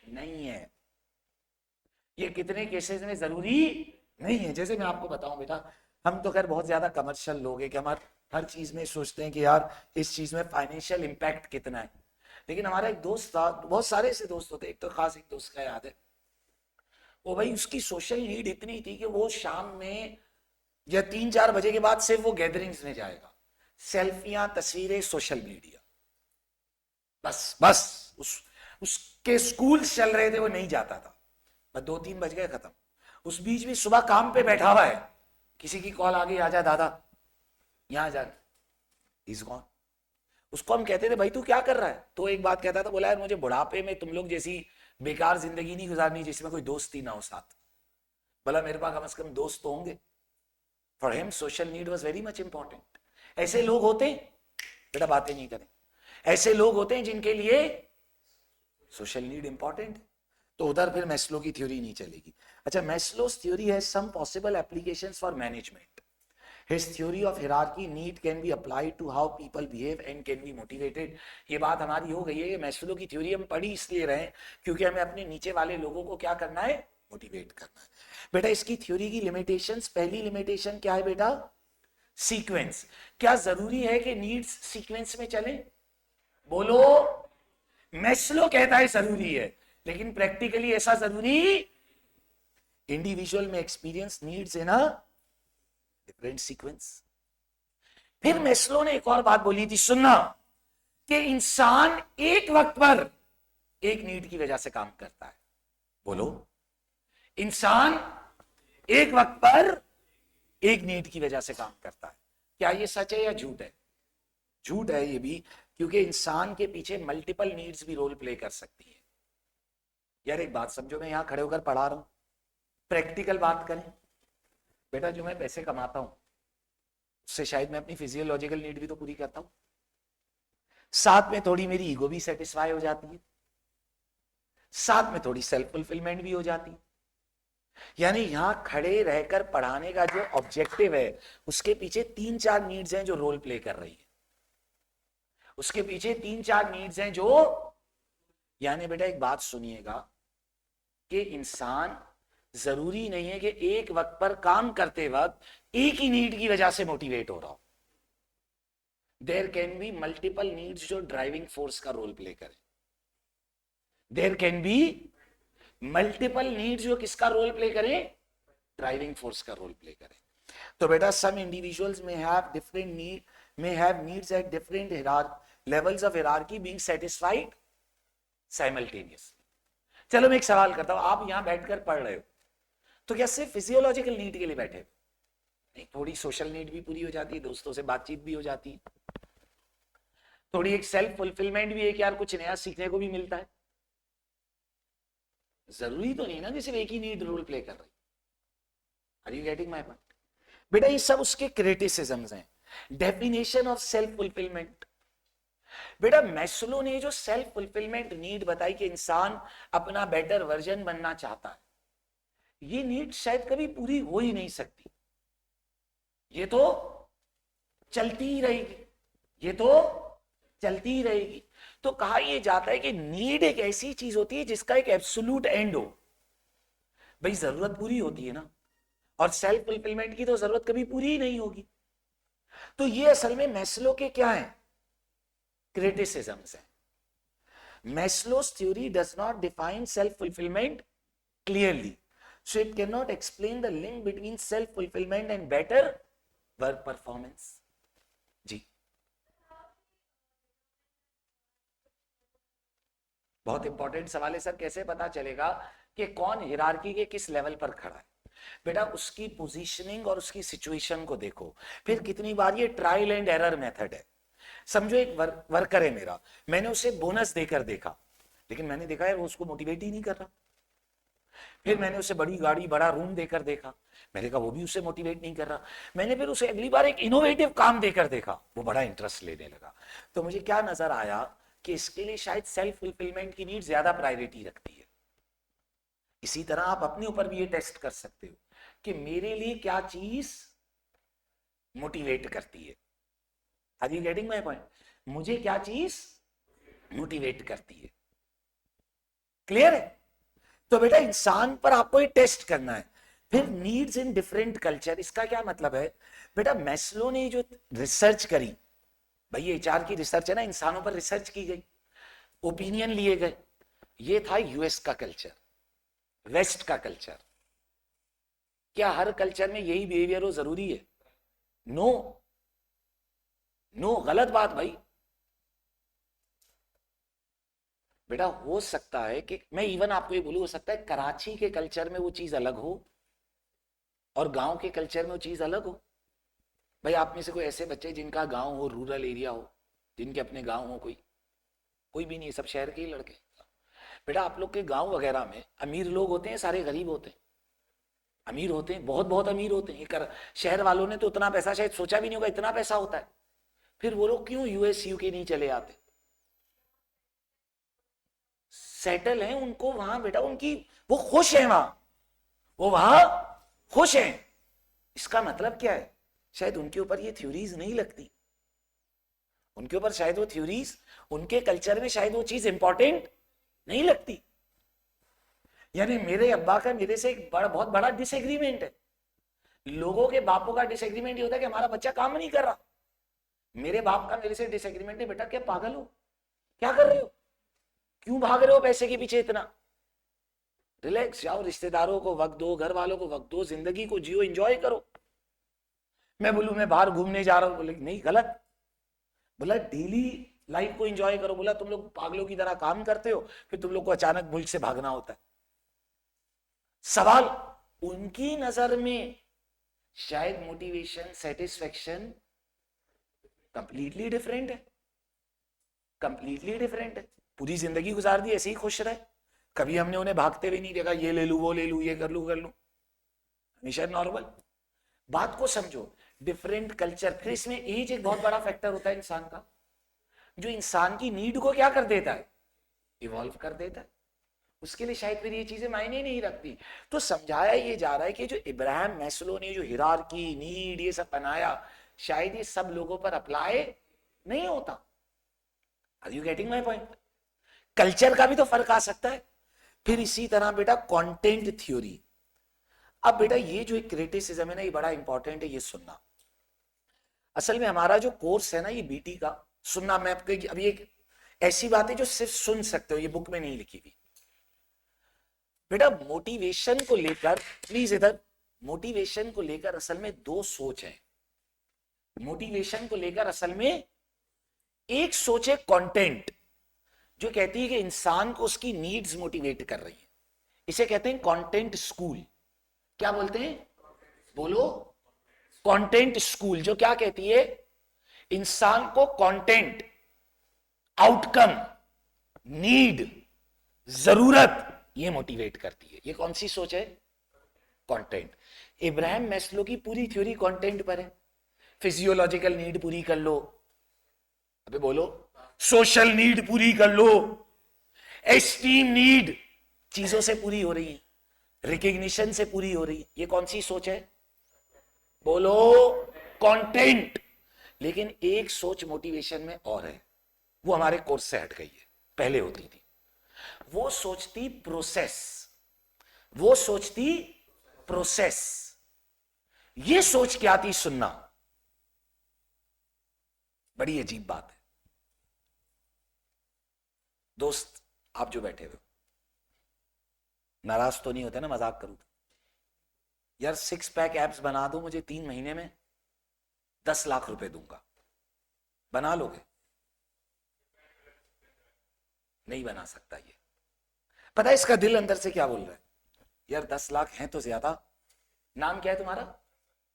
नहीं है. ये कितने केसेस में जरूरी नहीं है. जैसे मैं आपको बताऊं बेटा, हम तो खैर बहुत ज्यादा कमर्शियल लोग हैं कि हमारे हर चीज में सोचते हैं कि यार इस चीज में फाइनेंशियल इंपैक्ट कितना है. लेकिन हमारा एक दोस्त था, बहुत सारे ऐसे दोस्त होते, एक तो खास एक दोस्त का याद है, वो भाई उसकी सोशल नीड इतनी थी कि वो शाम में या 3-4 बजे के बाद सिर्फ वो गैदरिंग्स में जाएगा, सेल्फियां, तस्वीरें, सोशल मीडिया, बस उसके स्कूल चल रहे थे, वो नहीं जाता था. बस 2-3 बज गए, खत्म. उस बीच भी सुबह काम पे बैठा हुआ है, किसी की कॉल आ गई, आजा दादा यहाँ जा. Is gone. उसको हम कहते थे भाई तू क्या कर रहा है, तो एक बात कहता था, बोला यार मुझे बुढ़ापे में तुम लोग जैसी बेकार जिंदगी नहीं गुजारनी जिसमें कोई दोस्ती ना हो साथ। बोला मेरे पास कम से कम दोस्त तो होंगे। For him social need was very much important. ऐसे लोग होते हैं, बेटा बातें नहीं करें, ऐसे लोग होते हैं जिनके लिए सोशल नीड इंपॉर्टेंट है। तो उधर फिर मैस्लो की थ्योरी नहीं चलेगी। अच्छा, Maslow's theory has some possible applications for management. His theory of hierarchy need can be applied to how people behave and can be motivated। ये बात हमारी हो गई है कि मैस्लो की थ्योरी हम पढ़ी इसलिए रहे क्योंकि हमें अपने नीचे वाले लोगों को क्या करना है, मोटिवेट करना है। बेटा इसकी थ्योरी की लिमिटेशंस, पहली लिमिटेशन क्या है बेटा, सीक्वेंस। क्या जरूरी है कि नीड्स सीक्वेंस में चले? बोलो। मैस्लो कहता है जरूरी है, लेकिन प्रैक्टिकली ऐसा जरूरी, इंडिविजुअल में एक्सपीरियंस नीड्स है ना डिफरेंट सीक्वेंस। फिर मैस्लो ने एक और बात बोली थी, सुनना, कि इंसान एक वक्त पर एक नीड की वजह से काम करता है। बोलो, इंसान एक वक्त पर एक नीड की वजह से काम करता है। क्या ये सच है या झूठ है? झूठ है ये भी, क्योंकि इंसान के पीछे मल्टीपल नीड्स भी रोल प्ले कर सकती है। यार एक बात समझो, मैं यहां खड़े होकर पढ़ा रहा हूं, प्रैक्टिकल बात करें। बेटा जो मैं पैसे कमाता हूं उससे शायद मैं अपनी फिजियोलॉजिकल नीड भी तो पूरी करता हूं, साथ में थोड़ी मेरी ईगो भी सेटिस्फाई हो जाती है, साथ में थोड़ी सेल्फ फुलफिलमेंट भी हो जाती है। यानी यहां खड़े रहकर पढ़ाने का जो ऑब्जेक्टिव है उसके पीछे 3-4 नीड्स हैं जो रोल प्ले कर रही है, उसके पीछे 3-4 नीड्स हैं जो, यानी बेटा एक बात सुनिएगा कि इंसान जरूरी नहीं है कि एक वक्त पर काम करते वक्त एक ही नीड की वजह से मोटिवेट हो रहा हो। There can be multiple needs जो ड्राइविंग फोर्स का रोल प्ले करें। There can be multiple needs जो किसका रोल प्ले करें, ड्राइविंग फोर्स का रोल प्ले करें। तो बेटा some individuals may have different need, may have needs at different levels of hierarchy being satisfied simultaneously। चलो मैं एक सवाल करता हूं, आप यहां बैठकर पढ़ रहे हो तो क्या सिर्फ फिजियोलॉजिकल नीड के लिए बैठे हो? नहीं, थोड़ी सोशल नीड भी पूरी हो जाती है, दोस्तों से बातचीत भी हो जाती है, थोड़ी एक सेल्फ फुलफिलमेंट भी है कि यार कुछ नया सीखने को भी मिलता है। जरूरी तो नहीं ना कि सिर्फ एक ही नीड रोल प्ले कर रही। Are you getting my point? बेटा ये सब उसके क्रिटिसिज्म्स हैं। डेफिनेशन ऑफ सेल्फ फुलफिलमेंट, बेटा मैस्लो ने जो सेल्फ फुलफिलमेंट नीड बताई कि इंसान अपना बेटर वर्जन बनना चाहता है, ये नीड शायद कभी पूरी हो ही नहीं सकती, ये तो चलती ही रहेगी, ये तो चलती ही रहेगी। तो कहा यह जाता है कि नीड एक ऐसी चीज होती है जिसका एक एब्सोल्यूट एंड हो। भाई जरूरत पूरी होती है ना, और सेल्फ फुलफिलमेंट की तो जरूरत कभी पूरी ही नहीं होगी। तो ये असल में मैस्लो के क्या है, क्रिटिसिज्म्स हैं। मैस्लो's theory does not define self-fulfillment clearly, so it cannot explain the link between self-fulfillment and better work performance। जी बहुत इंपॉर्टेंट सवाल है सर, कैसे पता चलेगा कि कौन हिरार्की के किस लेवल पर खड़ा है? बेटा उसकी पोजीशनिंग और उसकी सिचुएशन को देखो। फिर कितनी बार ये ट्रायल एंड एरर मेथड है। समझो एक वर्कर है मेरा, मैंने उसे बोनस देकर देखा, लेकिन मैंने देखा है वो उसको मोटिवेट ही नहीं कर रहा। फिर मैंने उसे बड़ी गाड़ी बड़ा रूम देकर देखा, मैंने कहा वो भी उसे मोटिवेट नहीं कर रहा। मैंने फिर उसे अगली बार एक इनोवेटिव काम देकर देखा, वो बड़ा इंटरेस्ट लेने लगा। तो मुझे क्या नजर आया कि इसके लिए शायद सेल्फ फुलफिलमेंट की नीड ज्यादा प्रायोरिटी रखती है। इसी तरह आप अपने ऊपर भी ये टेस्ट कर सकते हो कि मेरे लिए क्या चीज मोटिवेट करती है। Are you getting my point? मुझे क्या चीज मोटिवेट करती है, क्लियर है? तो बेटा इंसान पर आपको ये टेस्ट करना है। फिर नीड्स इन डिफरेंट कल्चर, इसका क्या मतलब है? बेटा मैस्लो ने जो रिसर्च करी, भाई ये एचआर की रिसर्च है ना, इंसानों पर रिसर्च की गई, ओपिनियन लिए गए, ये था यूएस का कल्चर, वेस्ट का कल्चर। क्या हर कल्चर में यही बिहेवियर हो जरूरी है? नो नो, गलत बात भाई। बेटा हो सकता है कि मैं इवन आपको ये बोलूं, हो सकता है कराची के कल्चर में वो चीज अलग हो और गांव के कल्चर में वो चीज अलग हो। भाई आप में से कोई ऐसे बच्चे जिनका गांव हो, रूरल एरिया हो, जिनके अपने गांव हो? कोई कोई भी नहीं, सब शहर के ही लड़के। बेटा आप लोग के गांव वगैरह में अमीर लोग होते हैं, सारे गरीब होते हैं? अमीर होते हैं, बहुत बहुत अमीर होते हैं। शहर वालों ने तो उतना पैसा शायद सोचा भी नहीं होगा, इतना पैसा होता है। फिर वो लोग क्यों यूएस यूके नहीं चले आते? सेटल हैं, उनको वहां बेटा उनकी, वो खुश हैं वहां, वो वहां खुश हैं। इसका मतलब क्या है? शायद उनके ऊपर ये थ्योरीज नहीं लगती, उनके ऊपर शायद वो थ्योरीज, उनके कल्चर में शायद वो चीज इंपॉर्टेंट नहीं लगती। यानी मेरे अब्बा का मेरे से एक बहुत बड़ा डिसएग्रीमेंट है। लोगों के बापों का डिसएग्रीमेंट ये होता है कि हमारा बच्चा काम नहीं कर रहा। मेरे बाप का मेरे से डिसएग्रीमेंट है, बेटा क्या पागल हो, क्या कर रहे हो, क्यों भाग रहे हो पैसे के पीछे इतना? रिलैक्स, जाओ, रिश्तेदारों को वक्त दो, घर वालों को वक्त दो, जिंदगी को जियो, एंजॉय करो। मैं बोलूं मैं बाहर घूमने जा रहा हूं, बोले नहीं, गलत। बोला डेली लाइफ को एंजॉय करो। बोला तुम लोग पागलों की तरह काम करते हो, फिर तुम लोग को अचानक मुल्क से भागना होता है। सवाल, उनकी नजर में शायद मोटिवेशन, सेटिस्फेक्शन कंप्लीटली डिफरेंट है, कंप्लीटली डिफरेंट है। पूरी जिंदगी गुजार दी ऐसे ही खुश रहे, कभी हमने उन्हें भागते हुए नहीं देखा, ये ले लू, वो ले लू, ये कर लू, कर लू, हमेशा नॉर्मल। बात को समझो, डिफरेंट कल्चर। फिर इसमें एज एक बहुत बड़ा फैक्टर होता है इंसान का, जो इंसान की नीड को क्या कर देता है, इवॉल्व कर देता है। उसके लिए शायद फिर ये चीजें मायने नहीं रखती। तो समझाया ये जा रहा है कि जो इब्राहिम मैस्लो ने जो हिरार्की, नीड, ये सब बनाया, शायद ये सब लोगों पर अप्लाई नहीं होता। Are you getting my point? Culture का भी तो फर्क आ सकता है। फिर इसी तरह बेटा कंटेंट थ्योरी। अब बेटा ये जो एक क्रिटिसिज्म है ना, ये बड़ा इंपॉर्टेंट है, ये सुनना। असल में हमारा जो कोर्स है ना, ये बीटी का, सुनना। मैं आपको अभी एक ऐसी बात है जो सिर्फ सुन सकते हो, ये बुक में नहीं लिखी हुई। बेटा मोटिवेशन को लेकर, प्लीज इधर, मोटिवेशन को लेकर असल में दो सोच है। मोटिवेशन को लेकर असल में एक सोच है कंटेंट, जो कहती है कि इंसान को उसकी नीड्स मोटिवेट कर रही है। इसे कहते हैं कंटेंट स्कूल। क्या बोलते हैं? बोलो। कंटेंट स्कूल जो क्या कहती है, इंसान को कंटेंट, आउटकम, नीड, जरूरत, ये मोटिवेट करती है। ये कौन सी सोच है? कंटेंट। इब्राहिम मैस्लो की पूरी थ्योरी कंटेंट पर है। फिजियोलॉजिकल नीड पूरी कर लो, अबे बोलो, सोशल नीड पूरी कर लो, एस्टीम नीड चीजों से पूरी हो रही है, रिकग्निशन से पूरी हो रही है। ये कौन सी सोच है? बोलो, कंटेंट। लेकिन एक सोच मोटिवेशन में और है, वो हमारे कोर्स से हट गई है, पहले होती थी। वो सोचती प्रोसेस, वो सोचती प्रोसेस। ये सोच क्या थी? सुनना, बड़ी अजीब बात है। दोस्त आप जो बैठे हो, नाराज तो नहीं होते ना मजाक करूं तो? यार 6 पैक एब्स बना दो मुझे 3 महीने में, 10 लाख रुपए दूंगा, बना लोगे? नहीं बना सकता। ये पता है इसका दिल अंदर से क्या बोल रहा है? यार 10 लाख हैं तो ज्यादा। नाम क्या है तुम्हारा?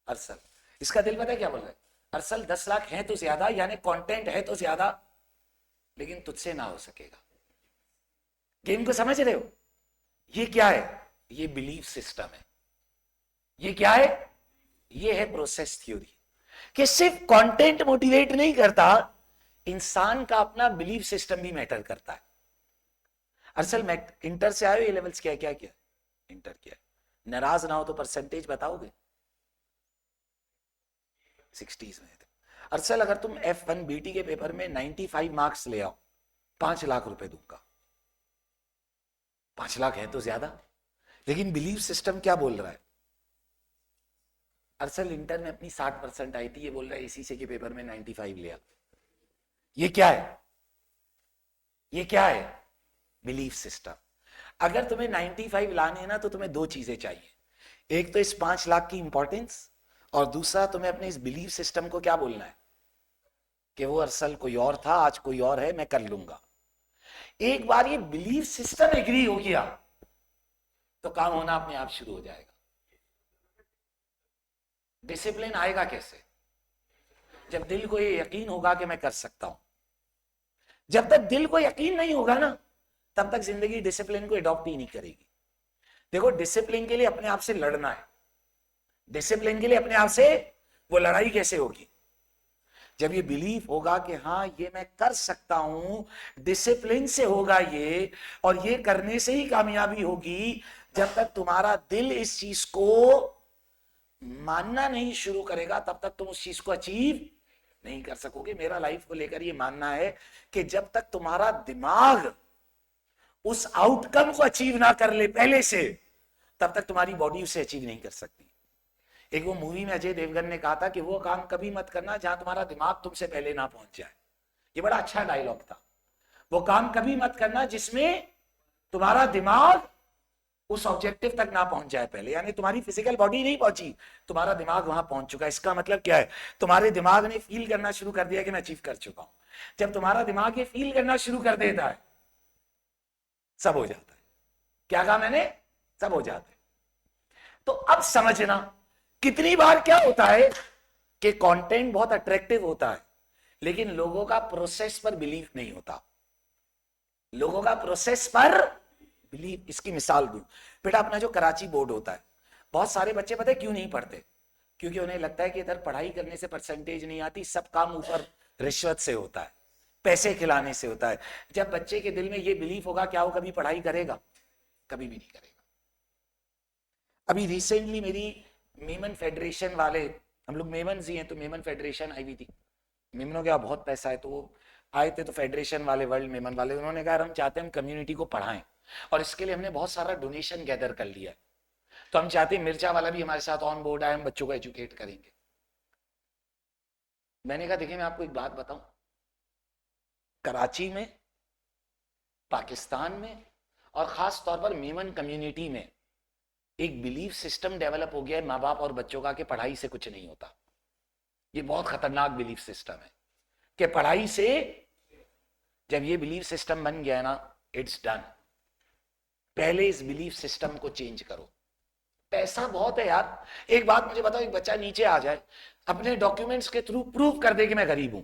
अरसल। इसका दिल पता है क्या बोल रहा है? अरसल 10 लाख हैं तो ज्यादा, यानी कंटेंट है तो ज्यादा, लेकिन तुझसे ना हो सकेगा। गेम को समझ रहे हो? ये क्या है? ये बिलीफ सिस्टम है। ये क्या है? ये है प्रोसेस थ्योरी, कि सिर्फ कंटेंट मोटिवेट नहीं करता, इंसान का अपना बिलीफ सिस्टम भी मैटर करता है। अरसल मैं इंटर से आए हो, ये लेवल्स क्या क्या किया? इंटर किया। नाराज ना हो तो परसेंटेज बताओगे? 60s में थे। अरसल अगर तुम F1 बीटी के पेपर में 95 मार्क्स ले आओ, 5 लाख रुपए दूंगा। 5 लाख है तो ज्यादा, लेकिन बिलीफ सिस्टम क्या बोल रहा है? अरसल इंटर में अपनी 60% आई थी, ये बोल रहा है इसी से के पेपर में 95 ले आ। ये क्या है? ये क्या है? Belief system. अगर तुम्हें 95 लाने हैं ना, तो तुम्हें दो चीजें चाहिए। एक तो इस 5 लाख की इंपॉर्टेंस, और दूसरा तुम्हें अपने इस बिलीफ सिस्टम को क्या बोलना है, कि वो अरसल कोई और था, आज कोई और है, मैं कर लूंगा। एक बार ये बिलीफ सिस्टम एग्री हो गया तो काम होना अपने आप शुरू हो जाएगा। डिसिप्लिन आएगा कैसे? जब दिल को ये यकीन होगा कि मैं कर सकता हूं। जब तक दिल को यकीन नहीं होगा ना, तब तक जिंदगी डिसिप्लिन को अडॉप्ट ही नहीं करेगी। देखो, डिसिप्लिन के लिए अपने आप से लड़ना है। डिसिप्लिन के लिए अपने आप से वो लड़ाई कैसे होगी? जब ये बिलीफ होगा कि हाँ ये मैं कर सकता हूं, डिसिप्लिन से होगा ये, और ये करने से ही कामयाबी होगी। जब तक तुम्हारा दिल इस चीज को मानना नहीं शुरू करेगा, तब तक तुम उस चीज को अचीव नहीं कर सकोगे। मेरा लाइफ को लेकर ये मानना है कि जब तक तुम्हारा दिमाग उस आउटकम को अचीव ना कर ले पहले से, तब तक तुम्हारी बॉडी उसे अचीव नहीं कर सकती। एक वो मूवी में अजय देवगन ने कहा था कि वो काम कभी मत करना जहां तुम्हारा दिमाग तुमसे पहले ना पहुंच जाए। ये बड़ा अच्छा डायलॉग था। वो काम कभी मत करना जिसमें तुम्हारा दिमाग उस ऑब्जेक्टिव तक ना पहुंच जाए पहले। यानी तुम्हारी फिजिकल बॉडी नहीं पहुंची, तुम्हारा दिमाग वहां पहुंच चुका है। इसका मतलब क्या है? तुम्हारे दिमाग ने फील करना शुरू कर दिया कि मैं अचीव कर चुका हूं। जब तुम्हारा दिमाग ये फील करना शुरू कर देता है, सब हो जाता है। क्या कहा मैंने? सब हो जाता है। तो अब समझना, कितनी बार क्या होता है कि कंटेंट बहुत अट्रैक्टिव होता है, लेकिन लोगों का प्रोसेस पर बिलीव नहीं होता। लोगों का प्रोसेस पर बिलीव। इसकी मिसाल दूं बेटा, अपना जो कराची बोर्ड होता है, बहुत सारे बच्चे पता है क्यों नहीं पढ़ते? क्योंकि उन्हें लगता है कि इधर पढ़ाई करने से परसेंटेज नहीं आती, सब काम ऊपर रिश्वत से होता है, पैसे खिलाने से होता है। जब बच्चे के दिल में ये बिलीफ होगा, क्या वो कभी पढ़ाई करेगा? कभी भी नहीं करेगा। अभी रिसेंटली मेरी मेमन फेडरेशन वाले, हम लोग मेमन ही हैं, तो मेमन फेडरेशन आई हुई थी। मेमनों के यहाँ बहुत पैसा है, तो वो आए थे। तो फेडरेशन वाले, वर्ल्ड मेमन वाले, उन्होंने कहा हम चाहते हैं हम कम्युनिटी को पढ़ाएं, और इसके लिए हमने बहुत सारा डोनेशन गैदर कर लिया है। तो हम चाहते हैं मिर्चा वाला भी हमारे साथ ऑन बोर्ड आए, हम बच्चों को एजुकेट करेंगे। मैंने कहा देखिए मैं आपको एक बात बताऊं, कराची में, पाकिस्तान में, और खास तौर पर मेमन कम्युनिटी में एक बिलीफ सिस्टम डेवलप हो गया है माँ बाप और बच्चों का कि पढ़ाई से कुछ नहीं होता। ये बहुत खतरनाक बिलीफ सिस्टम है कि पढ़ाई से, जब ये बिलीफ सिस्टम बन गया ना, इट्स डन। पहले इस बिलीफ सिस्टम को चेंज करो। पैसा बहुत है यार। एक बात मुझे बताओ, एक बच्चा नीचे आ जाए, अपने डॉक्यूमेंट्स के थ्रू प्रूव कर दे कि मैं गरीब हूं,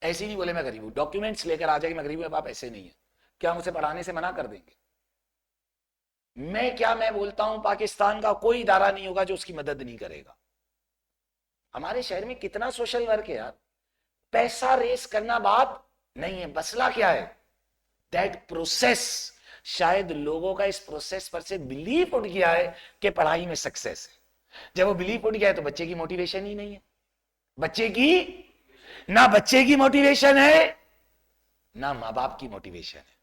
ऐसे नहीं बोले मैं गरीब हूं, डॉक्यूमेंट्स लेकर आ जाए कि मैं गरीब हूं, बाप ऐसे नहीं है, क्या मुझे पढ़ाने से मना कर देंगे? मैं बोलता हूं पाकिस्तान का कोई इदारा नहीं होगा जो उसकी मदद नहीं करेगा। हमारे शहर में कितना सोशल वर्क है यार। पैसा रेस करना बात नहीं है, मसला क्या है? That process. शायद लोगों का इस प्रोसेस पर से बिलीफ उठ गया है कि पढ़ाई में सक्सेस है। जब वो बिलीफ उठ गया है तो बच्चे की मोटिवेशन ही नहीं है। बच्चे की ना बच्चे की मोटिवेशन है, ना माँ बाप की मोटिवेशन है।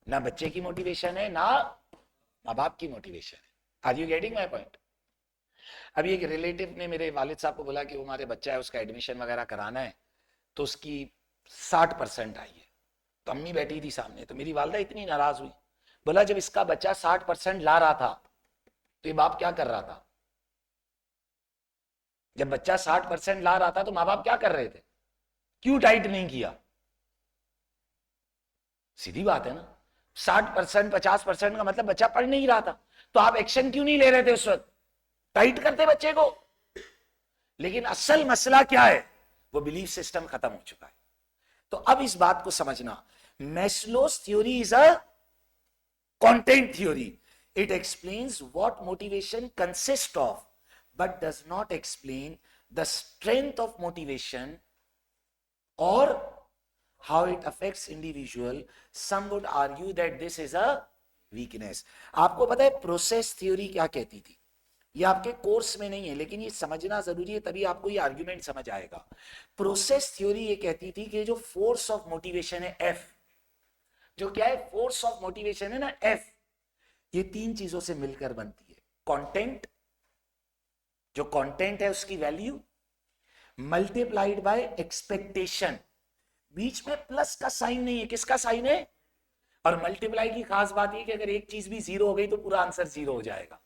ना बच्चे की मोटिवेशन है, ना माँ बाप की मोटिवेशन है। Are you getting my point? अभी एक रिलेटिव ने मेरे वालिद साहब को बोला कि वो हमारे बच्चा है, उसका एडमिशन वगैरह कराना है, तो उसकी 60% आई है। तो अम्मी बैठी थी सामने, तो मेरी वालदा इतनी नाराज हुई, बोला जब इसका बच्चा 60% ला रहा था तो ये बाप क्या कर रहा था? जब बच्चा 60% ला रहा था तो माँ बाप क्या कर रहे थे? क्यों टाइट नहीं किया? सीधी बात है ना। 60%, 50% का मतलब बच्चा पढ़ नहीं रहा था, तो आप एक्शन क्यों नहीं ले रहे थे उस वक्त? टाइट करते बच्चे को। लेकिन असल मसला क्या है? वो बिलीफ सिस्टम खत्म हो चुका है। तो अब इस बात को समझना, Maslow's theory is a content theory. It explains what motivation consists of, but does not explain the strength of motivation or how it affects individual. Some would argue that this is a weakness. आपको पता है process theory क्या कहती थी? ये आपके course में नहीं है, लेकिन ये समझना जरूरी है, तभी आपको ये आर्ग्यूमेंट समझ आएगा. प्रोसेस थ्योरी ये कहती थी कि जो फोर्स ऑफ मोटिवेशन है एफ, जो क्या है फोर्स ऑफ मोटिवेशन है ना एफ, ये तीन चीजों से मिलकर बनती है. कंटेंट, जो कंटेंट है उसकी वैल्यू मल्टीप्लाइड बाय एक्सपेक्टेशन. बीच में प्लस का साइन नहीं है, किसका साइन है? और मल्टीप्लाई की खास बात यह कि अगर एक चीज भी जीरो हो गई तो पूरा आंसर जीरो हो जाएगा.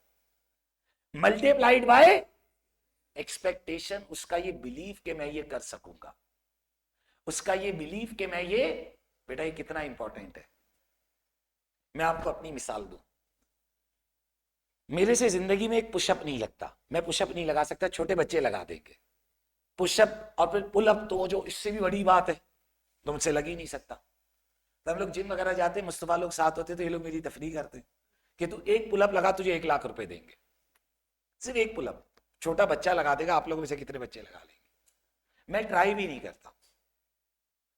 मल्टीप्लाइड बाय एक्सपेक्टेशन, उसका ये बिलीव कि मैं ये कर सकूंगा, उसका ये बिलीव कि मैं ये, बेटा ये कितना इंपॉर्टेंट है. मैं आपको अपनी मिसाल दूं. मेरे से जिंदगी में एक पुशअप नहीं लगता, मैं पुशअप नहीं लगा सकता, छोटे बच्चे लगा देंगे. पुशअप और फिर पुलअप, तो जो इससे भी बड़ी बात है, तो मुझसे लग ही नहीं सकता। तो हम लोग जिम वगैरह जाते हैं, मुस्तफा लोग साथ होते, तो ये लोग मेरी तफरीह करते हैं कि तू एक पुलअप लगा, तुझे 1 लाख रुपए देंगे, सिर्फ एक पुलअप। छोटा बच्चा लगा देगा, आप लोग में से कितने बच्चे लगा लेंगे? मैं ट्राई भी नहीं करता।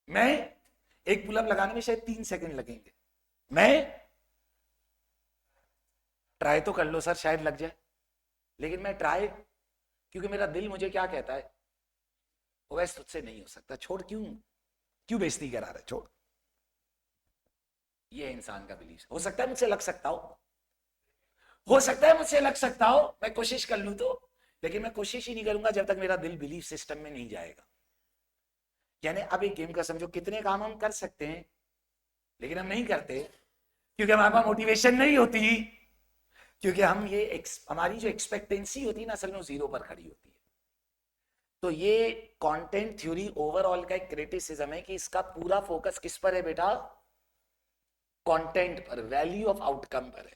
मैं एक पुलअप लगाने में शायद 3 सेकंड लगेंगे। मैं ट्राई तो कर लो सर, शायद लग जाए, लेकिन मैं ट्राई, क्योंकि मेरा दिल मुझे क्या कहता है, वैसे तुझसे नहीं हो सकता, छोड़, क्यों क्यों बेइज्जती करा रहे, छोड़। ये इंसान का बिलीफ। हो सकता है मुझसे लग सकता हो सकता है मुझसे लग सकता हो, मैं कोशिश कर लूं तो, लेकिन मैं कोशिश ही नहीं करूंगा जब तक मेरा दिल बिलीफ सिस्टम में नहीं जाएगा। यानी अब एक गेम का समझो, कितने काम हम कर सकते हैं, लेकिन हम नहीं करते क्योंकि हमारे पास मोटिवेशन नहीं होती, क्योंकि हम ये हमारी जो एक्सपेक्टेंसी होती है ना, असल में 0 पर खड़ी होती है। तो ये कंटेंट थ्योरी ओवरऑल का एक क्रिटिसिज्म है कि इसका पूरा फोकस किस पर है बेटा? कंटेंट पर, वैल्यू ऑफ आउटकम पर है।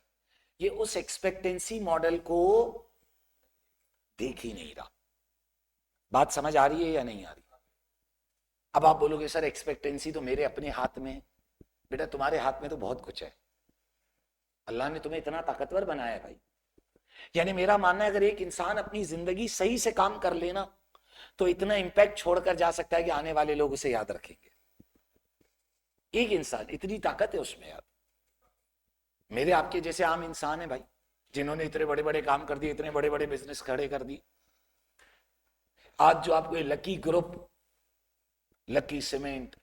ये उस एक्सपेक्टेंसी मॉडल को देख ही नहीं रहा। बात समझ आ रही है या नहीं आ रही? अब आप बोलोगे सर एक्सपेक्टेंसी तो मेरे अपने हाथ में है। बेटा तुम्हारे हाथ में तो बहुत कुछ है, अल्लाह ने तुम्हें इतना ताकतवर बनाया है भाई। यानी मेरा मानना है अगर एक इंसान अपनी जिंदगी सही से काम कर लेना, तो इतना इंपैक्ट छोड़कर जा सकता है कि आने वाले लोग उसे याद रखेंगे। एक इंसान, इतनी ताकत है उसमें यार। मेरे आपके जैसे आम इंसान है भाई, जिन्होंने इतने बड़े बड़े काम कर दिए, इतने बड़े बड़े बिजनेस खड़े कर दिए। आज जो आपको Lucky group, Lucky Cement,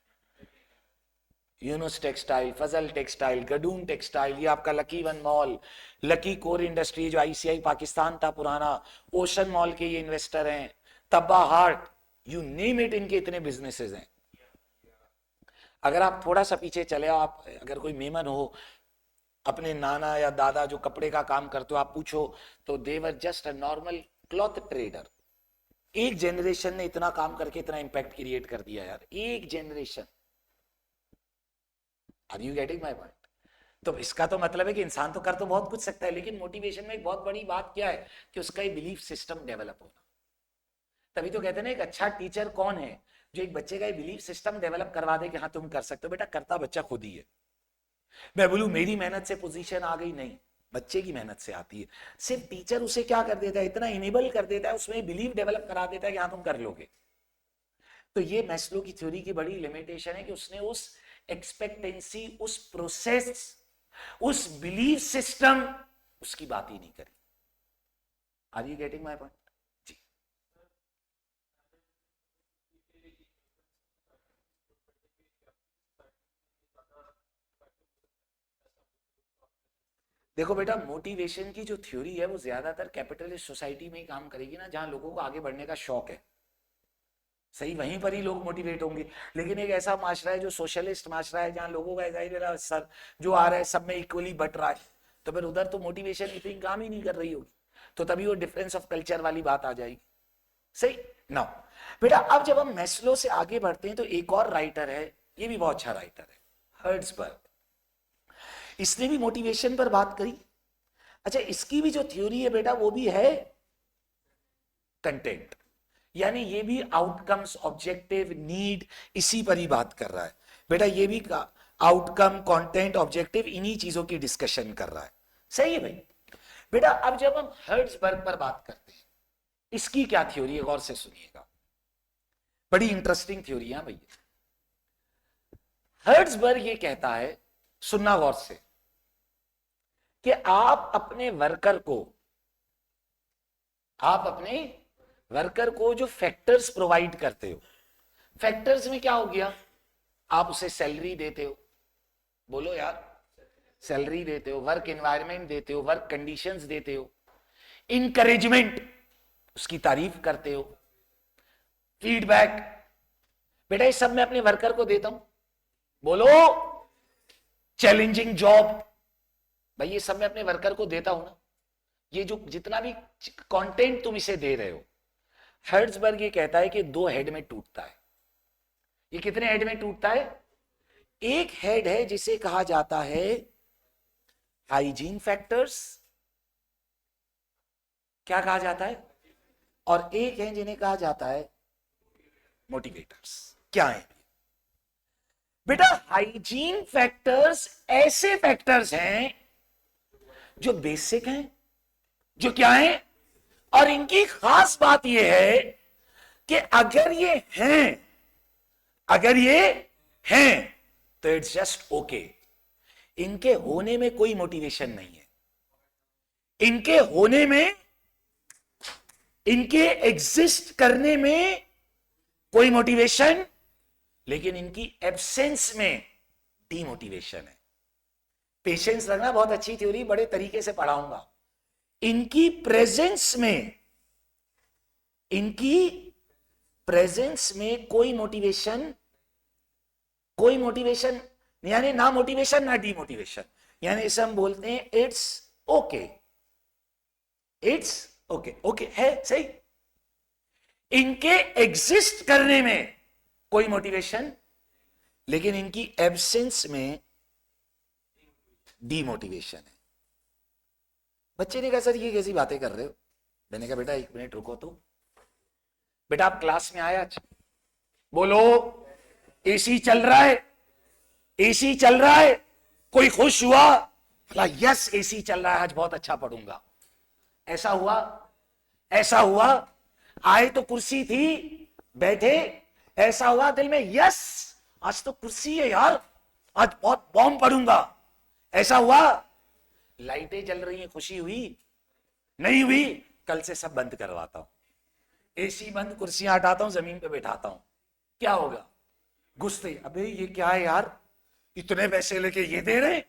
Yunus textile, Fazal textile, Gadoon textile, ये आपका Lucky One Mall, Lucky Core Industry जो आईसीआई पाकिस्तान था पुराना, ओशन मॉल के ये इन्वेस्टर हैं, Tabba heart, you name it, इनके इतने बिजनेसेस हैं। अगर आप थोड़ा सा पीछे चले, आप अगर कोई मेमन हो, अपने नाना या दादा जो कपड़े का काम करते हो, आप पूछो तो they were just a normal cloth trader. एक जनरेशन ने इतना काम करके इतना इंपैक्ट क्रिएट कर दिया यार, एक generation. Are you getting my point? तो इसका तो मतलब है कि इंसान तो कर तो बहुत कुछ सकता है, लेकिन मोटिवेशन में एक बहुत बड़ी बात क्या है कि उसका एक बिलीफ सिस्टम डेवलप होना। तभी तो कहते हैं ना, एक अच्छा टीचर कौन है? जो एक बच्चे का एक बिलीफ सिस्टम डेवलप करवा दे कि हाँ तुम कर सकते हो। बेटा करता बच्चा खुद ही है। मैं बोलूं मेरी मेहनत से पोजीशन आ गई, नहीं, बच्चे की मेहनत से आती है। सिर्फ टीचर उसे क्या कर देता है, इतना इनेबल कर देता है, उसमें बिलीव डेवलप करा देता है कि हाँ तुम कर लोगे। तो ये मैस्लो की थ्योरी की बड़ी लिमिटेशन है कि उसने उस एक्सपेक्टेंसी, उस प्रोसेस, उस बिलीफ सिस्टम, उसकी बात ही नहीं करी। Are you getting my point? जी। देखो बेटा, मोटिवेशन की जो थ्योरी है वो ज्यादातर कैपिटलिस्ट सोसाइटी में ही काम करेगी ना, जहां लोगों को आगे बढ़ने का शौक है। सही, वहीं पर ही लोग मोटिवेट होंगे। लेकिन एक ऐसा माशरा है जो सोशलिस्ट माशरा है, जहां लोगों का ऐसा ही मेरा सर जो आ रहा है सब में इक्वली बट रहा है, तो फिर उधर तो मोटिवेशन इतनी काम ही नहीं कर रही होगी। तो तभी वो डिफरेंस ऑफ कल्चर वाली बात आ जाएगी। सही ना बेटा? अब जब हम मैस्लो से आगे बढ़ते हैं तो एक और राइटर है, ये भी बहुत अच्छा राइटर है, हर्ट्सबर्ग। इसने भी मोटिवेशन पर बात करी। अच्छा, इसकी भी जो थ्योरी है बेटा वो भी है कंटेंट, यानी ये भी आउटकम्स, ऑब्जेक्टिव, नीड, इसी पर ही बात कर रहा है। बेटा ये भी आउटकम, कंटेंट, ऑब्जेक्टिव, इन्हीं चीजों की डिस्कशन कर रहा है। सही है भाई? बेटा अब जब हम हर्ट्सबर्ग पर बात करते हैं, इसकी क्या थ्योरी है, गौर से सुनिएगा, बड़ी इंटरेस्टिंग थ्योरी है भैया। हर्ट्सबर्ग ये कहता है, सुनना गौर से, कि आप अपने वर्कर को जो फैक्टर्स प्रोवाइड करते हो, फैक्टर्स में क्या हो गया, आप उसे सैलरी देते हो, बोलो यार, सैलरी देते हो, वर्क एनवायरनमेंट देते हो, वर्क कंडीशंस देते हो, इनकरेजमेंट, उसकी तारीफ करते हो, फीडबैक। बेटा ये सब मैं अपने वर्कर को देता हूं, बोलो, चैलेंजिंग जॉब, भाई ये सब मैं अपने वर्कर को देता हूं ना। ये जो जितना भी कंटेंट तुम इसे दे रहे हो, हर्ट्सबर्ग ये कहता है कि 2 हेड में टूटता है। ये कितने हेड में टूटता है? एक हेड है जिसे कहा जाता है हाइजीन फैक्टर्स, क्या कहा जाता है? और एक है जिन्हें कहा जाता है मोटिवेटर्स क्या है बेटा? हाइजीन फैक्टर्स ऐसे फैक्टर्स हैं जो बेसिक हैं, जो क्या है, और इनकी खास बात यह है कि अगर ये हैं तो इट्स जस्ट ओके। इनके होने में कोई मोटिवेशन नहीं है, इनके होने में, इनके एग्जिस्ट करने में कोई मोटिवेशन, लेकिन इनकी एब्सेंस में डीमोटिवेशन है। पेशेंस रखना, बहुत अच्छी थ्योरी, बड़े तरीके से पढ़ाऊंगा। इनकी प्रेजेंस में कोई मोटिवेशन यानी ना मोटिवेशन ना डीमोटिवेशन, यानी इसे हम बोलते हैं इट्स ओके। ओके है सही। इनके एग्जिस्ट करने में कोई मोटिवेशन, लेकिन इनकी एब्सेंस में डीमोटिवेशन है। बच्चे ने कहा सर ये कैसी बातें कर रहे हो? मैंने कहा बेटा 1 मिनट रुको तो। बेटा आप क्लास में आए आज? बोलो। एसी चल रहा है, एसी चल रहा है, कोई खुश हुआ? बोला यस एसी चल रहा है, आज बहुत अच्छा पढ़ूंगा। ऐसा हुआ? आए तो कुर्सी थी, बैठे, ऐसा हुआ दिल में यस आज तो कुर्सी है यार, आज बहुत बॉम्ब पढ़ूंगा। ऐसा हुआ? लाइटें जल रही हैं, खुशी हुई? नहीं हुई? कल से सब बंद करवाता हूं, एसी बंद, कुर्सियां हटाता हूं, जमीन पे बैठाता हूं। क्या होगा? गुस्से, अबे ये क्या है यार, इतने पैसे लेके ये दे रहे।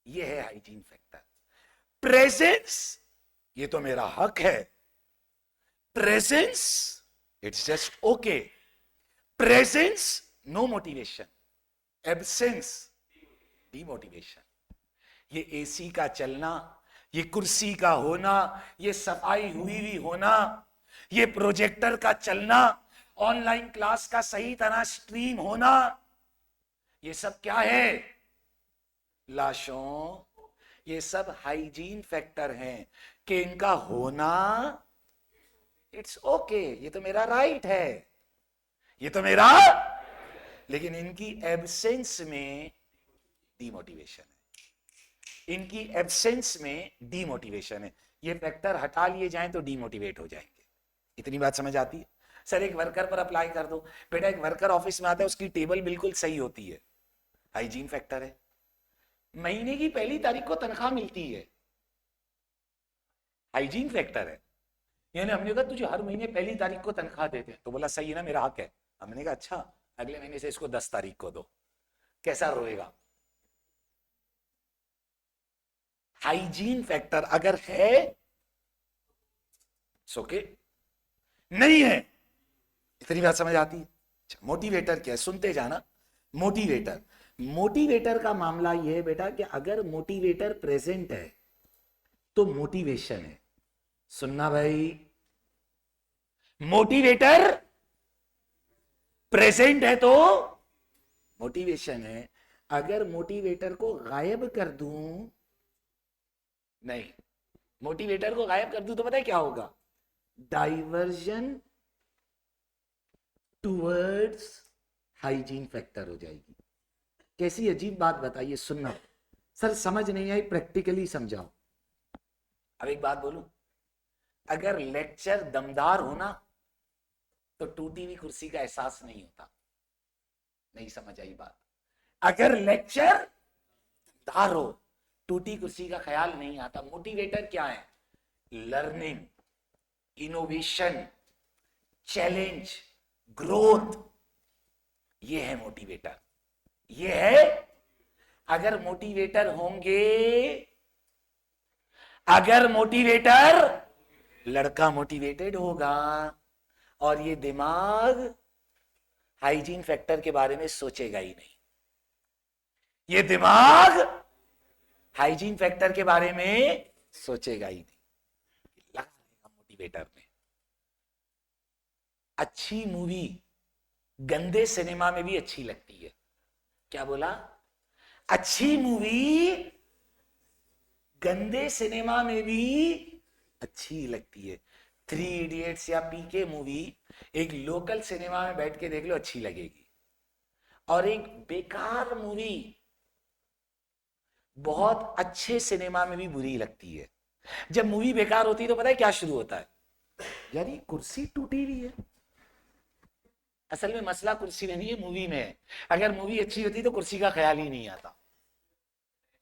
ये है हाइजीन फैक्टर। प्रेजेंस, ये तो मेरा हक है। Presence it's just okay. Presence no motivation, absence demotivation. ये एसी का चलना, ये कुर्सी का होना, ये सफाई हुई होना, ये प्रोजेक्टर का चलना, ऑनलाइन क्लास का सही तरह स्ट्रीम होना, ये सब क्या है? लाशों, ये सब हाइजीन फैक्टर हैं कि इनका होना इट्स ओके, ये तो मेरा राइट है, ये तो मेरा, लेकिन इनकी एब्सेंस में डीमोटिवेशन है, इनकी एब्सेंस में डीमोटिवेशन है। ये फैक्टर हटा लिए जाएं तो डीमोटिवेट हो जाएंगे। इतनी बात समझ आती है? सर एक वर्कर पर अप्लाई कर दो। बेटा एक वर्कर ऑफिस में आता है, उसकी टेबल बिल्कुल सही होती है, हाइजीन फैक्टर है। महीने की पहली तारीख को तनख्वाह मिलती है, हाइजीन फैक्टर है। यानी हमने कहा तुझे हर महीने पहली तारीख को तनख्वाह देते हैं, तो बोला सही है ना, मेरा हक है। हमने कहा अच्छा, अगले महीने से इसको 10 तारीख को दो। कैसा रोएगा? हाइजीन फैक्टर अगर है सोके, नहीं है। इतनी बात समझ आती है? मोटिवेटर क्या है, सुनते जाना। मोटिवेटर का मामला यह है बेटा कि अगर मोटिवेटर प्रेजेंट है तो मोटिवेशन है। सुनना भाई, मोटिवेटर प्रेजेंट है तो मोटिवेशन है। अगर मोटिवेटर को गायब कर दूं, नहीं, मोटिवेटर को गायब कर दूं तो पता है क्या होगा? डाइवर्जन टुवर्ड्स हाइजीन फैक्टर हो जाएगी। कैसी अजीब बात बताइए, सुनना। सर समझ नहीं आई, प्रैक्टिकली समझाओ। अब एक बात बोलूं, अगर लेक्चर दमदार हो ना तो टूटी हुई कुर्सी का एहसास नहीं होता। नहीं समझ आई बात? अगर लेक्चर दमदार हो, टूटी कुर्सी का ख्याल नहीं आता। मोटिवेटर क्या है? लर्निंग, इनोवेशन, चैलेंज, ग्रोथ, ये है मोटिवेटर। ये है, अगर मोटिवेटर होंगे, अगर मोटिवेटर, लड़का मोटिवेटेड होगा और ये दिमाग हाइजीन फैक्टर के बारे में सोचेगा ही नहीं। ये दिमाग हाइजीन फैक्टर के बारे में सोचेगा ही नहीं, लगा मोटिवेटर में। अच्छी मूवी गंदे सिनेमा में भी अच्छी लगती है। क्या बोला? अच्छी मूवी गंदे सिनेमा में भी अच्छी लगती है। थ्री इडियट्स या पीके मूवी एक लोकल सिनेमा में बैठ के देख लो, अच्छी लगेगी। और एक बेकार मूवी बहुत अच्छे सिनेमा में भी बुरी लगती है। जब मूवी बेकार होती है तो पता है क्या शुरू होता है, यार ये कुर्सी टूटी हुई है। असल में मसला कुर्सी में नहीं है, मूवी में है। अगर मूवी अच्छी होती तो कुर्सी का ख्याल ही नहीं आता।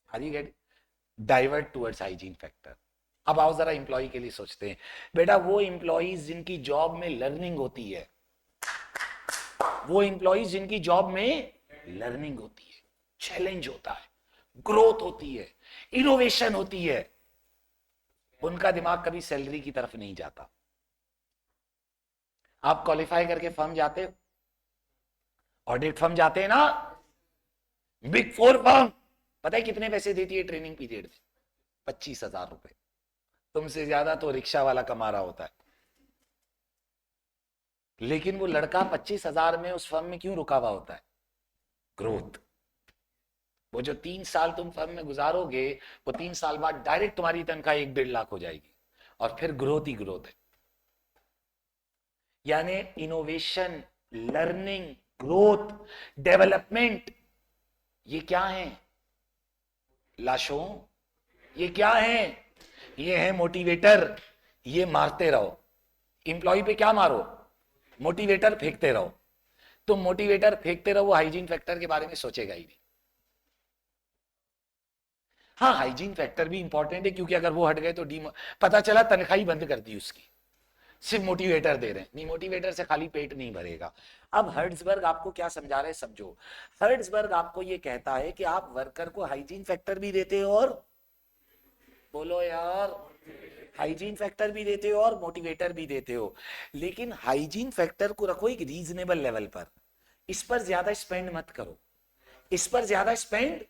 Are you get? Divert towards hygiene factor. अब आओ जरा इंप्लॉय के लिए सोचते हैं। बेटा वो इंप्लॉइज जिनकी जॉब में लर्निंग होती है, वो इंप्लॉइज जिनकी जॉब में लर्निंग होती है, चैलेंज होता है, ग्रोथ होती है, इनोवेशन होती है, उनका दिमाग कभी सैलरी की तरफ नहीं जाता। आप क्वालिफाई करके फर्म जाते हो, ऑडिट फर्म जाते हैं ना, बिग फोर फर्म, पता है कितने पैसे देती है ट्रेनिंग पीरियड में? 25,000 रुपए। तुमसे ज्यादा तो रिक्शा वाला कमा रहा होता है। लेकिन वो लड़का 25,000 में उस फर्म में क्यों रुका हुआ होता है? ग्रोथ। वो जो 3 साल तुम फर्म में गुजारोगे, वो 3 साल बाद डायरेक्ट तुम्हारी तनख्वाह 1-1.5 लाख हो जाएगी, और फिर ग्रोथ ही ग्रोथ है। यानी इनोवेशन, लर्निंग, ग्रोथ, डेवलपमेंट, ये क्या है लाशों? ये क्या है? ये है मोटिवेटर। ये मारते रहो इंप्लॉय पे, क्या मारो? मोटिवेटर फेंकते रहो। तुम मोटिवेटर फेंकते रहो, वो हाइजीन फैक्टर के बारे में सोचेगा ही नहीं। हाँ, हाइजीन फैक्टर भी इंपॉर्टेंट है, क्योंकि अगर वो हट गए तो पता चला तनख्वाह ही बंद कर दी उसकी, सिर्फ मोटिवेटर दे रहे हैं। नहीं, मोटिवेटर से खाली पेट नहीं भरेगा। अब हर्ट्जबर्ग आपको क्या समझा रहे हैं, समझो। हर्ट्जबर्ग आपको ये कहता है कि आप वर्कर को हाइजीन फैक्टर भी देते हो, और बोलो यार, हाइजीन फैक्टर भी देते हो और मोटिवेटर भी देते हो, लेकिन हाइजीन फैक्टर को रखो एक रीजनेबल लेवल पर। इस पर ज्यादा स्पेंड मत करो। इस पर ज्यादा स्पेंड,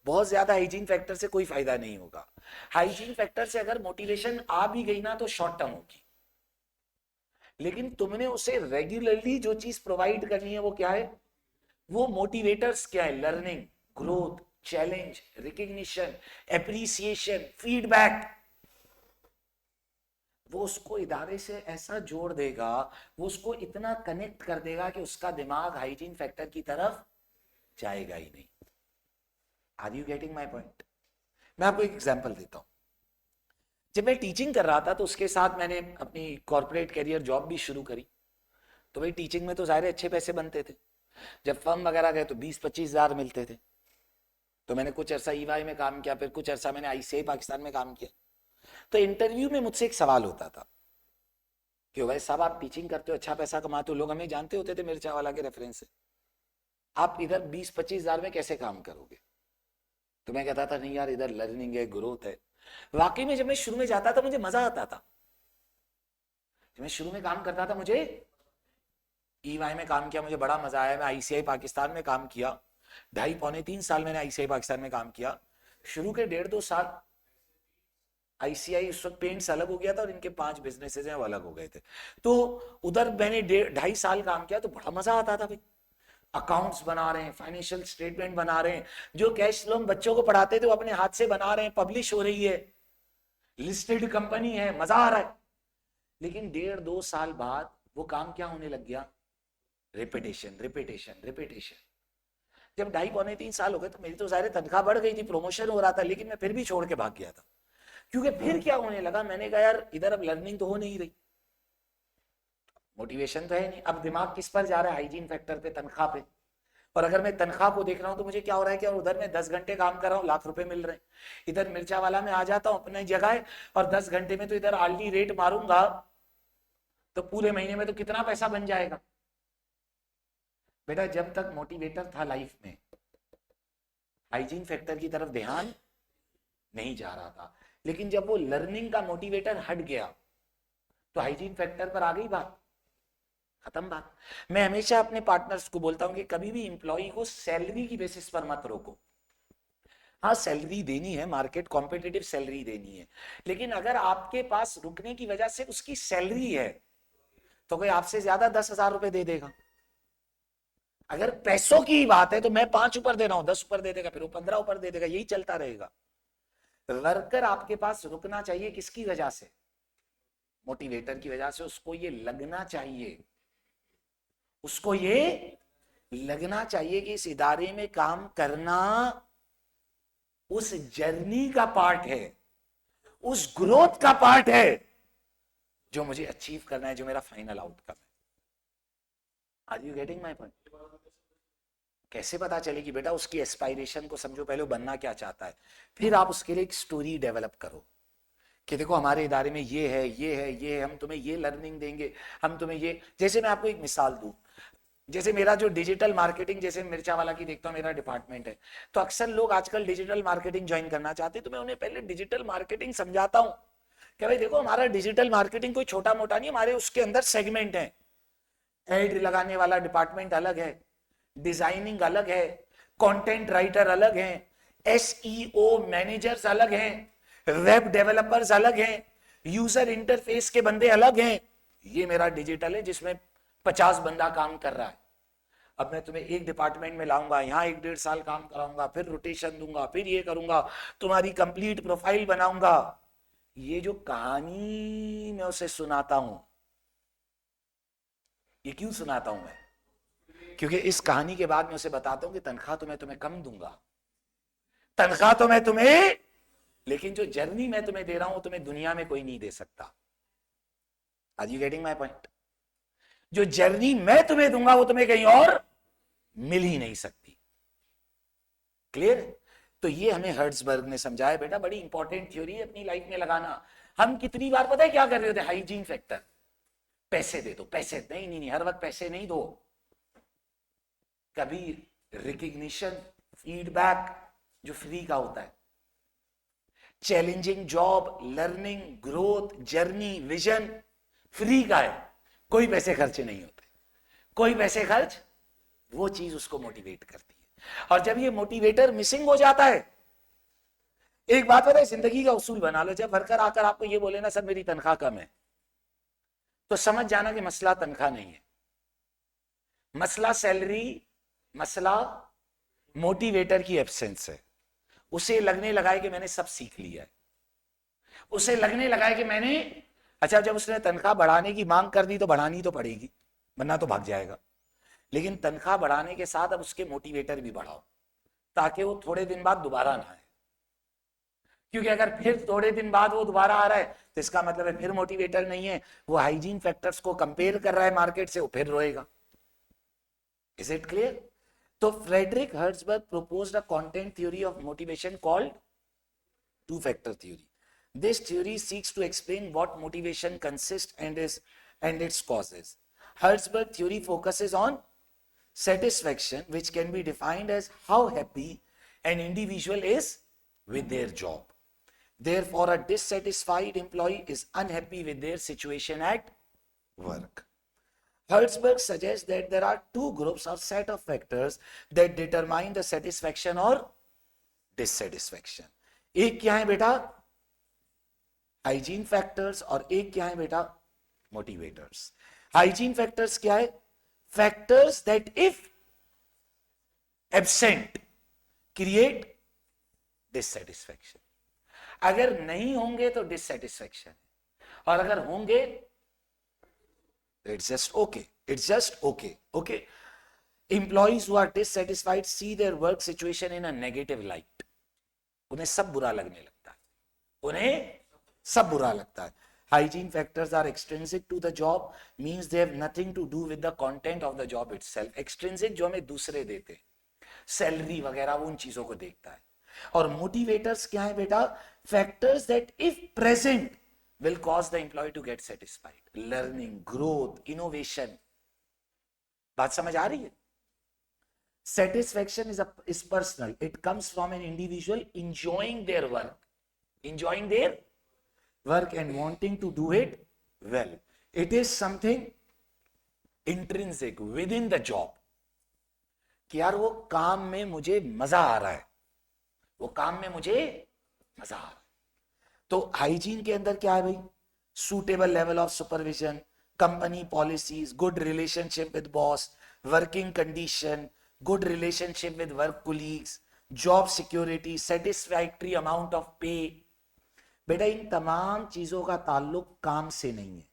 बहुत ज्यादा हाइजीन फैक्टर से कोई फायदा नहीं होगा। हाइजीन फैक्टर से अगर मोटिवेशन आ भी गई ना तो शॉर्ट टर्म होगी, लेकिन तुमने उसे रेगुलरली जो चीज प्रोवाइड करनी है वो क्या है? वो मोटिवेटर्स क्या है? Learning, growth, challenge, recognition, appreciation, feedback. वो उसको इदारे से ऐसा जोड़ देगा, वो उसको इतना कनेक्ट कर देगा कि उसका दिमाग हाइजीन फैक्टर की तरफ जाएगा ही नहीं। Are you getting my point? मैं आपको एक एग्जाम्पल देता हूं। जब मैं टीचिंग कर रहा था तो उसके साथ मैंने अपनी कॉर्पोरेट करियर जॉब भी शुरू करी। तो भाई टीचिंग में तो जाहिर अच्छे पैसे बनते थे। जब फर्म वगैरह गए तो 20-25 हजार मिलते थे। तो मैंने कुछ अर्सा ईवाई में काम किया, फिर कुछ अर्सा मैंने आईसीआई पाकिस्तान में काम किया। तो इंटरव्यू में मुझसे एक सवाल होता था कि भाई साहब आप टीचिंग करते हो, अच्छा पैसा कमाते हो, लोग हमें जानते होते थे मिर्चा वाला के रेफरेंस से, आप इधर 20-25 हजार में कैसे काम करोगे? तो मैं कहता था नहीं यार, इधर लर्निंग है, ग्रोथ है। वाकई में जब मैं शुरू में जाता था मुझे मजा आता था। जब मैं शुरू में काम करता था, मुझे ईवाई में काम किया, मुझे बड़ा मजा आया। मैं आईसीआई पाकिस्तान में काम किया, 2.5-3 साल मैंने आईसीआई पाकिस्तान में काम किया। शुरू के 1.5-2 साल आईसीआई उस वक्त पेंट्स अलग हो गया था और इनके 5 बिजनेसेस हैं वो अलग हो गए थे। तो उधर मैंने 2.5 साल काम किया तो बड़ा मजा आता था भाई। अकाउंट्स बना रहे हैं, फाइनेंशियल स्टेटमेंट बना रहे हैं, जो कैश फ्लो बच्चों को पढ़ाते थे वो अपने हाथ से बना रहे हैं, पब्लिश हो रही है, लिस्टेड कंपनी है, मजा आ रहा है। लेकिन 1.5-2 साल बाद वो काम क्या होने लग गया? Repetition, repetition, repetition. जब 2.5-3 साल हो गए तो मेरी तो जाहिर तनख्वाह बढ़ गई थी, प्रमोशन हो रहा था, लेकिन मैं फिर भी छोड़ के भाग गया था। क्योंकि फिर क्या होने लगा, मैंने कहा यार इधर अब लर्निंग तो हो नहीं रही, मोटिवेशन तो है नहीं, अब दिमाग किस पर जा रहा है? हाइजीन फैक्टर पे, तनख्वाह पे। और अगर मैं तनख्वाह को देख रहा हूं तो मुझे क्या हो रहा है कि उधर मैं 10 घंटे काम कर रहा हूँ, लाख रुपए मिल रहे हैं। इधर मिर्चा वाला में आ जाता हूँ अपनी जगह, और 10 घंटे में तो इधर आर्ली रेट मारूंगा तो पूरे महीने में तो कितना पैसा बन जाएगा। बेटा जब तक मोटिवेटर था लाइफ में, हाइजीन फैक्टर की तरफ ध्यान नहीं जा रहा था। लेकिन जब वो लर्निंग का मोटिवेटर हट गया तो हाइजीन फैक्टर पर आ गई बात, खत्म बात। मैं हमेशा अपने पार्टनर्स को बोलता हूं कि कभी भी इंप्लॉई को सैलरी की बेसिस पर मत रोको। हाँ, सैलरी देनी है, मार्केट कॉम्पिटिटिव सैलरी देनी है, लेकिन अगर आपके पास रुकने की वजह से उसकी सैलरी है तो कोई आपसे ज्यादा 10,000 रुपए दे देगा। अगर पैसों की बात है तो मैं 5 ऊपर दे रहा हूं, 10 ऊपर दे देगा, फिर वो 15 ऊपर दे देगा, यही चलता रहेगा। वर्कर आपके पास रुकना चाहिए किसकी वजह से? मोटिवेटर की वजह से उसको ये लगना चाहिए, उसको ये लगना चाहिए कि इस इदारे में काम करना उस जर्नी का पार्ट है, उस ग्रोथ का पार्ट है जो मुझे अचीव करना है, जो मेरा फाइनल आउटकम है। Are you getting my point? कैसे पता चले कि बेटा उसकी एस्पायरेशन को समझो, पहले वो बनना क्या चाहता है, फिर आप उसके लिए एक स्टोरी डेवलप करो कि देखो हमारे इदारे में ये है, ये है, ये है, हम तुम्हें ये लर्निंग देंगे, हम तुम्हें ये। जैसे मैं आपको एक मिसाल दूं, जैसे मेरा जो डिजिटल मार्केटिंग, जैसे मिर्चा वाला की देखता हूं मेरा डिपार्टमेंट है, तो अक्सर लोग आजकल डिजिटल मार्केटिंग ज्वाइन करना चाहते हैं, तो मैं उन्हें पहले डिजिटल मार्केटिंग समझाता हूं कि भाई देखो हमारा डिजिटल मार्केटिंग कोई छोटा मोटा नहीं, हमारे उसके अंदर सेगमेंट है। एड लगाने वाला डिपार्टमेंट अलग है, डिजाइनिंग अलग है, कंटेंट राइटर अलग है, एसईओ मैनेजर्स अलग हैं, वेब डेवलपर्स अलग हैं, यूजर इंटरफेस के बंदे अलग हैं। ये मेरा डिजिटल है जिसमें 50 बंदा काम कर रहा है। अब मैं तुम्हें एक डिपार्टमेंट में लाऊंगा, यहाँ 1-1.5 साल काम कराऊंगा, फिर रोटेशन दूंगा, फिर ये करूंगा, तुम्हारी कंप्लीट प्रोफाइल बनाऊंगा। ये जो कहानी मैं उसे सुनाता हूं, ये क्यों सुनाता हूं मैं? क्योंकि इस कहानी के बाद मैं उसे बताता हूं कि तनख्वाह तो मैं तुम्हें कम दूंगा, तनख्वाह तो मैं तुम्हें, लेकिन जो जर्नी मैं तुम्हें दे रहा हूं तुम्हें दुनिया में कोई नहीं दे सकता। Are you getting my point? जो जर्नी मैं तुम्हें दूंगा वो तुम्हें कहीं और मिल ही नहीं सकती। क्लियर? तो ये हमें हर्ट्जबर्ग ने समझाया बेटा, बड़ी इंपॉर्टेंट थ्योरी है अपनी लाइफ में लगाना। हम कितनी बार पता है क्या कर रहे होते? हाइजीन फैक्टर, पैसे दे दो, पैसे नहीं नहीं नहीं, हर वक्त पैसे नहीं दो, कभी रिकग्निशन, फीडबैक जो फ्री का होता है, challenging job, learning, growth, journey, vision free का है, कोई पैसे खर्चे नहीं होते, कोई पैसे खर्च, वो चीज उसको मोटिवेट करती है। और जब ये मोटिवेटर मिसिंग हो जाता है, एक बात पता है, जिंदगी का उसूल बना लो, जब वर्कर आकर आपको ये बोले ना सर मेरी तनख्वाह कम है, तो समझ जाना कि मसला तनख्वाह नहीं है, मसला सैलरी, मसला मोटिवेटर की एब्सेंस है। उसे लगने लगा है कि मैंने सब सीख लिया है, उसे लगने लगा है कि मैंने, अच्छा जब उसने तनख्वाह बढ़ाने की मांग कर दी तो बढ़ानी तो पड़ेगी वरना तो भाग जाएगा, लेकिन तनख्वाह बढ़ाने के साथ अब उसके मोटिवेटर भी बढ़ाओ ताकि वो थोड़े दिन बाद दोबारा ना आए, क्योंकि अगर फिर थोड़े दिन बाद वो दोबारा आ रहा है तो इसका मतलब है फिर मोटिवेटर नहीं है, वो हाइजीन फैक्टर्स को कंपेयर कर रहा है मार्केट से, वो फिर रोएगा। Is it clear? तो Frederick Herzberg proposed a content theory of motivation called two factor theory. This theory seeks to explain what motivation consists and its causes. Hertzberg theory focuses on satisfaction, which can be defined as how happy an individual is with their job. Therefore, a dissatisfied employee is unhappy with their situation at work. Hertzberg suggests that there are two groups or set of factors that determine the satisfaction or dissatisfaction. एक क्या है बेटा? Hygiene factors, और एक क्या है बेटा? Motivators. Hygiene factors क्या है? Factors that if absent create dissatisfaction. अगर नहीं होंगे तो डिससेटिस्फैक्शन, और अगर होंगे it's just okay, it's just okay. Employees who are dissatisfied see their work situation in a negative light. उन्हें सब बुरा लगने लगता है, उन्हें सब बुरा लगता है। Hygiene factors are extrinsic to the job, means they have nothing to do with the content of the job itself. Extrinsic जो हमें दूसरे देते, सैलरी वगैरह, उन चीजों को देखता है। और मोटिवेटर्स क्या है बेटा? Factors that if present will cause the employee to get satisfied. Learning, growth, innovation. बात समझ आ रही है? Satisfaction is personal. It comes from an individual enjoying their work, and wanting to do it well. It is something intrinsic within the job. कि यार वो काम में मुझे मजा आ रहा है, वो काम में मुझे मजा आ रहा है। तो हाइजीन के अंदर क्या है भाई? Suitable level of supervision, company policies, good relationship with boss, working condition, good relationship with work colleagues, job security, satisfactory amount of पे। बेटा इन तमाम चीजों का ताल्लुक काम से नहीं है,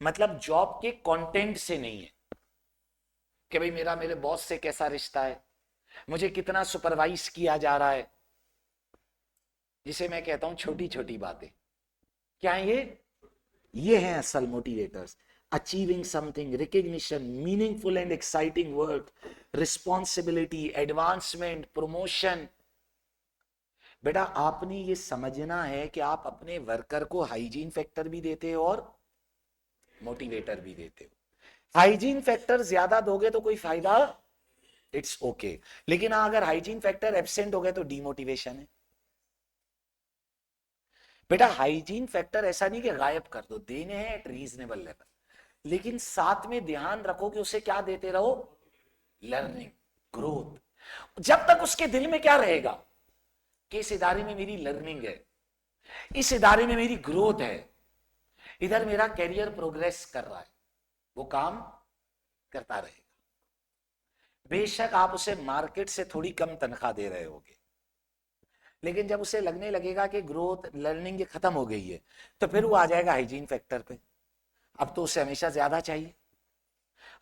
मतलब जॉब के कंटेंट से नहीं है कि भाई मेरा मेरे बॉस से कैसा रिश्ता है, मुझे कितना सुपरवाइज किया जा रहा है, जिसे मैं कहता हूं छोटी छोटी बातें। क्या है ये हैं असल motivators. Achieving something, recognition, meaningful and exciting work, responsibility, advancement, promotion. बेटा आपने ये समझना है कि आप अपने वर्कर को हाइजीन फैक्टर भी देते हो और मोटिवेटर भी देते हो। हाइजीन फैक्टर ज्यादा दोगे तो कोई फायदा, इट्स ओके, लेकिन अगर हाइजीन फैक्टर एब्सेंट हो गए तो डीमोटिवेशन है। बेटा हाइजीन फैक्टर ऐसा नहीं कि गायब कर दो, देने हैं एट रीजनेबल लेवल, लेकिन साथ में ध्यान रखो कि उसे क्या देते रहो, लर्निंग, ग्रोथ। जब तक उसके दिल में क्या रहेगा कि इस इदारे में मेरी लर्निंग है, इस इदारे में मेरी ग्रोथ है, इधर मेरा कैरियर प्रोग्रेस कर रहा है, वो काम करता रहेगा। बेशक आप उसे मार्केट से थोड़ी कम तनख्वाह दे रहे होगे, लेकिन जब उसे लगने लगेगा कि ग्रोथ लर्निंग ये खत्म हो गई है, तो फिर वो आ जाएगा हाइजीन फैक्टर पे। अब तो उसे हमेशा ज्यादा चाहिए,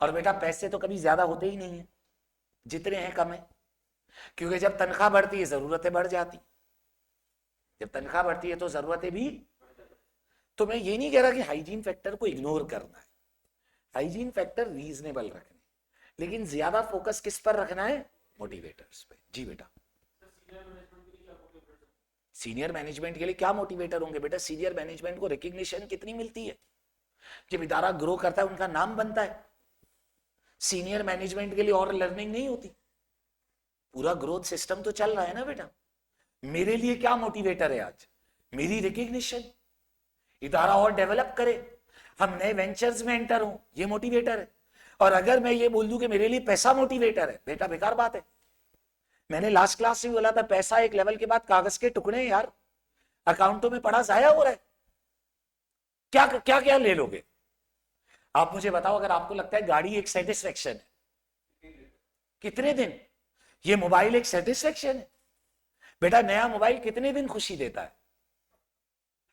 और बेटा पैसे तो कभी ज्यादा होते ही नहीं है, जितने हैं कम है, क्योंकि जब तनख्वाह बढ़ती है जरूरतें बढ़ जाती, जब तनख्वाह बढ़ती है तो जरूरतें भी। तो मैं ये नहीं कह रहा कि हाइजीन फैक्टर को इग्नोर करना है, हाइजीन फैक्टर रीजनेबल रखने, लेकिन ज्यादा फोकस किस पर रखना है, मोटिवेटर्स पे। जी बेटा, सीनियर मैनेजमेंट के लिए क्या मोटिवेटर होंगे? बेटा सीनियर मैनेजमेंट को रिकग्निशन कितनी मिलती है, जब इदारा ग्रो करता है उनका नाम बनता है। सीनियर मैनेजमेंट के लिए और लर्निंग नहीं होती, पूरा ग्रोथ सिस्टम तो चल रहा है ना बेटा। मेरे लिए क्या मोटिवेटर है आज, मेरी रिकग्निशन, इदारा और डेवलप करे, हम नए वेंचर्स में एंटर हो, ये मोटिवेटर है। और अगर मैं ये बोल दूं कि मेरे लिए पैसा मोटिवेटर है, बेटा बेकार बात है। मैंने लास्ट क्लास में बोला था पैसा एक लेवल के बाद कागज के टुकड़े हैं यार, अकाउंटों में पड़ा जाया हो रहा है, क्या क्या क्या ले लोगे आप मुझे बताओ। अगर आपको लगता है गाड़ी एक सेटिस्फेक्शन है, कितने दिन? ये मोबाइल एक सेटिस्फेक्शन है बेटा, नया मोबाइल कितने दिन खुशी देता है,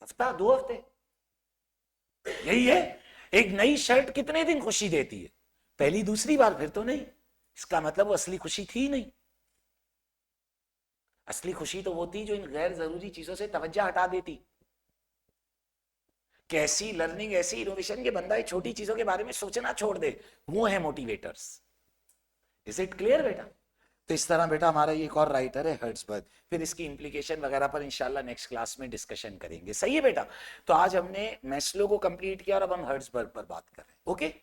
हफ्ता, 2 हफ्ते, यही है। एक नई शर्ट कितने दिन खुशी देती है, पहली दूसरी बार, फिर तो नहीं। इसका मतलब वो असली खुशी थी नहीं। असली खुशी तो वो थी जो इन गैर जरूरी चीजों से तवज्जो हटा देती। कैसी लर्निंग, ऐसी इनोवेशन के बंदा छोटी चीजों के बारे में सोचना छोड़ दे, वो है मोटिवेटर्स। इज इट क्लियर बेटा? तो इस तरह बेटा हमारा ये एक और राइटर है हर्ट्जबर्ग, फिर इसकी इंप्लीकेशन वगैरह पर इंशाल्लाह नेक्स्ट क्लास में डिस्कशन करेंगे। सही है बेटा? तो आज हमने मैस्लो को कंप्लीट किया और अब हम हर्ट्जबर्ग पर बात कर रहे हैं। ओके।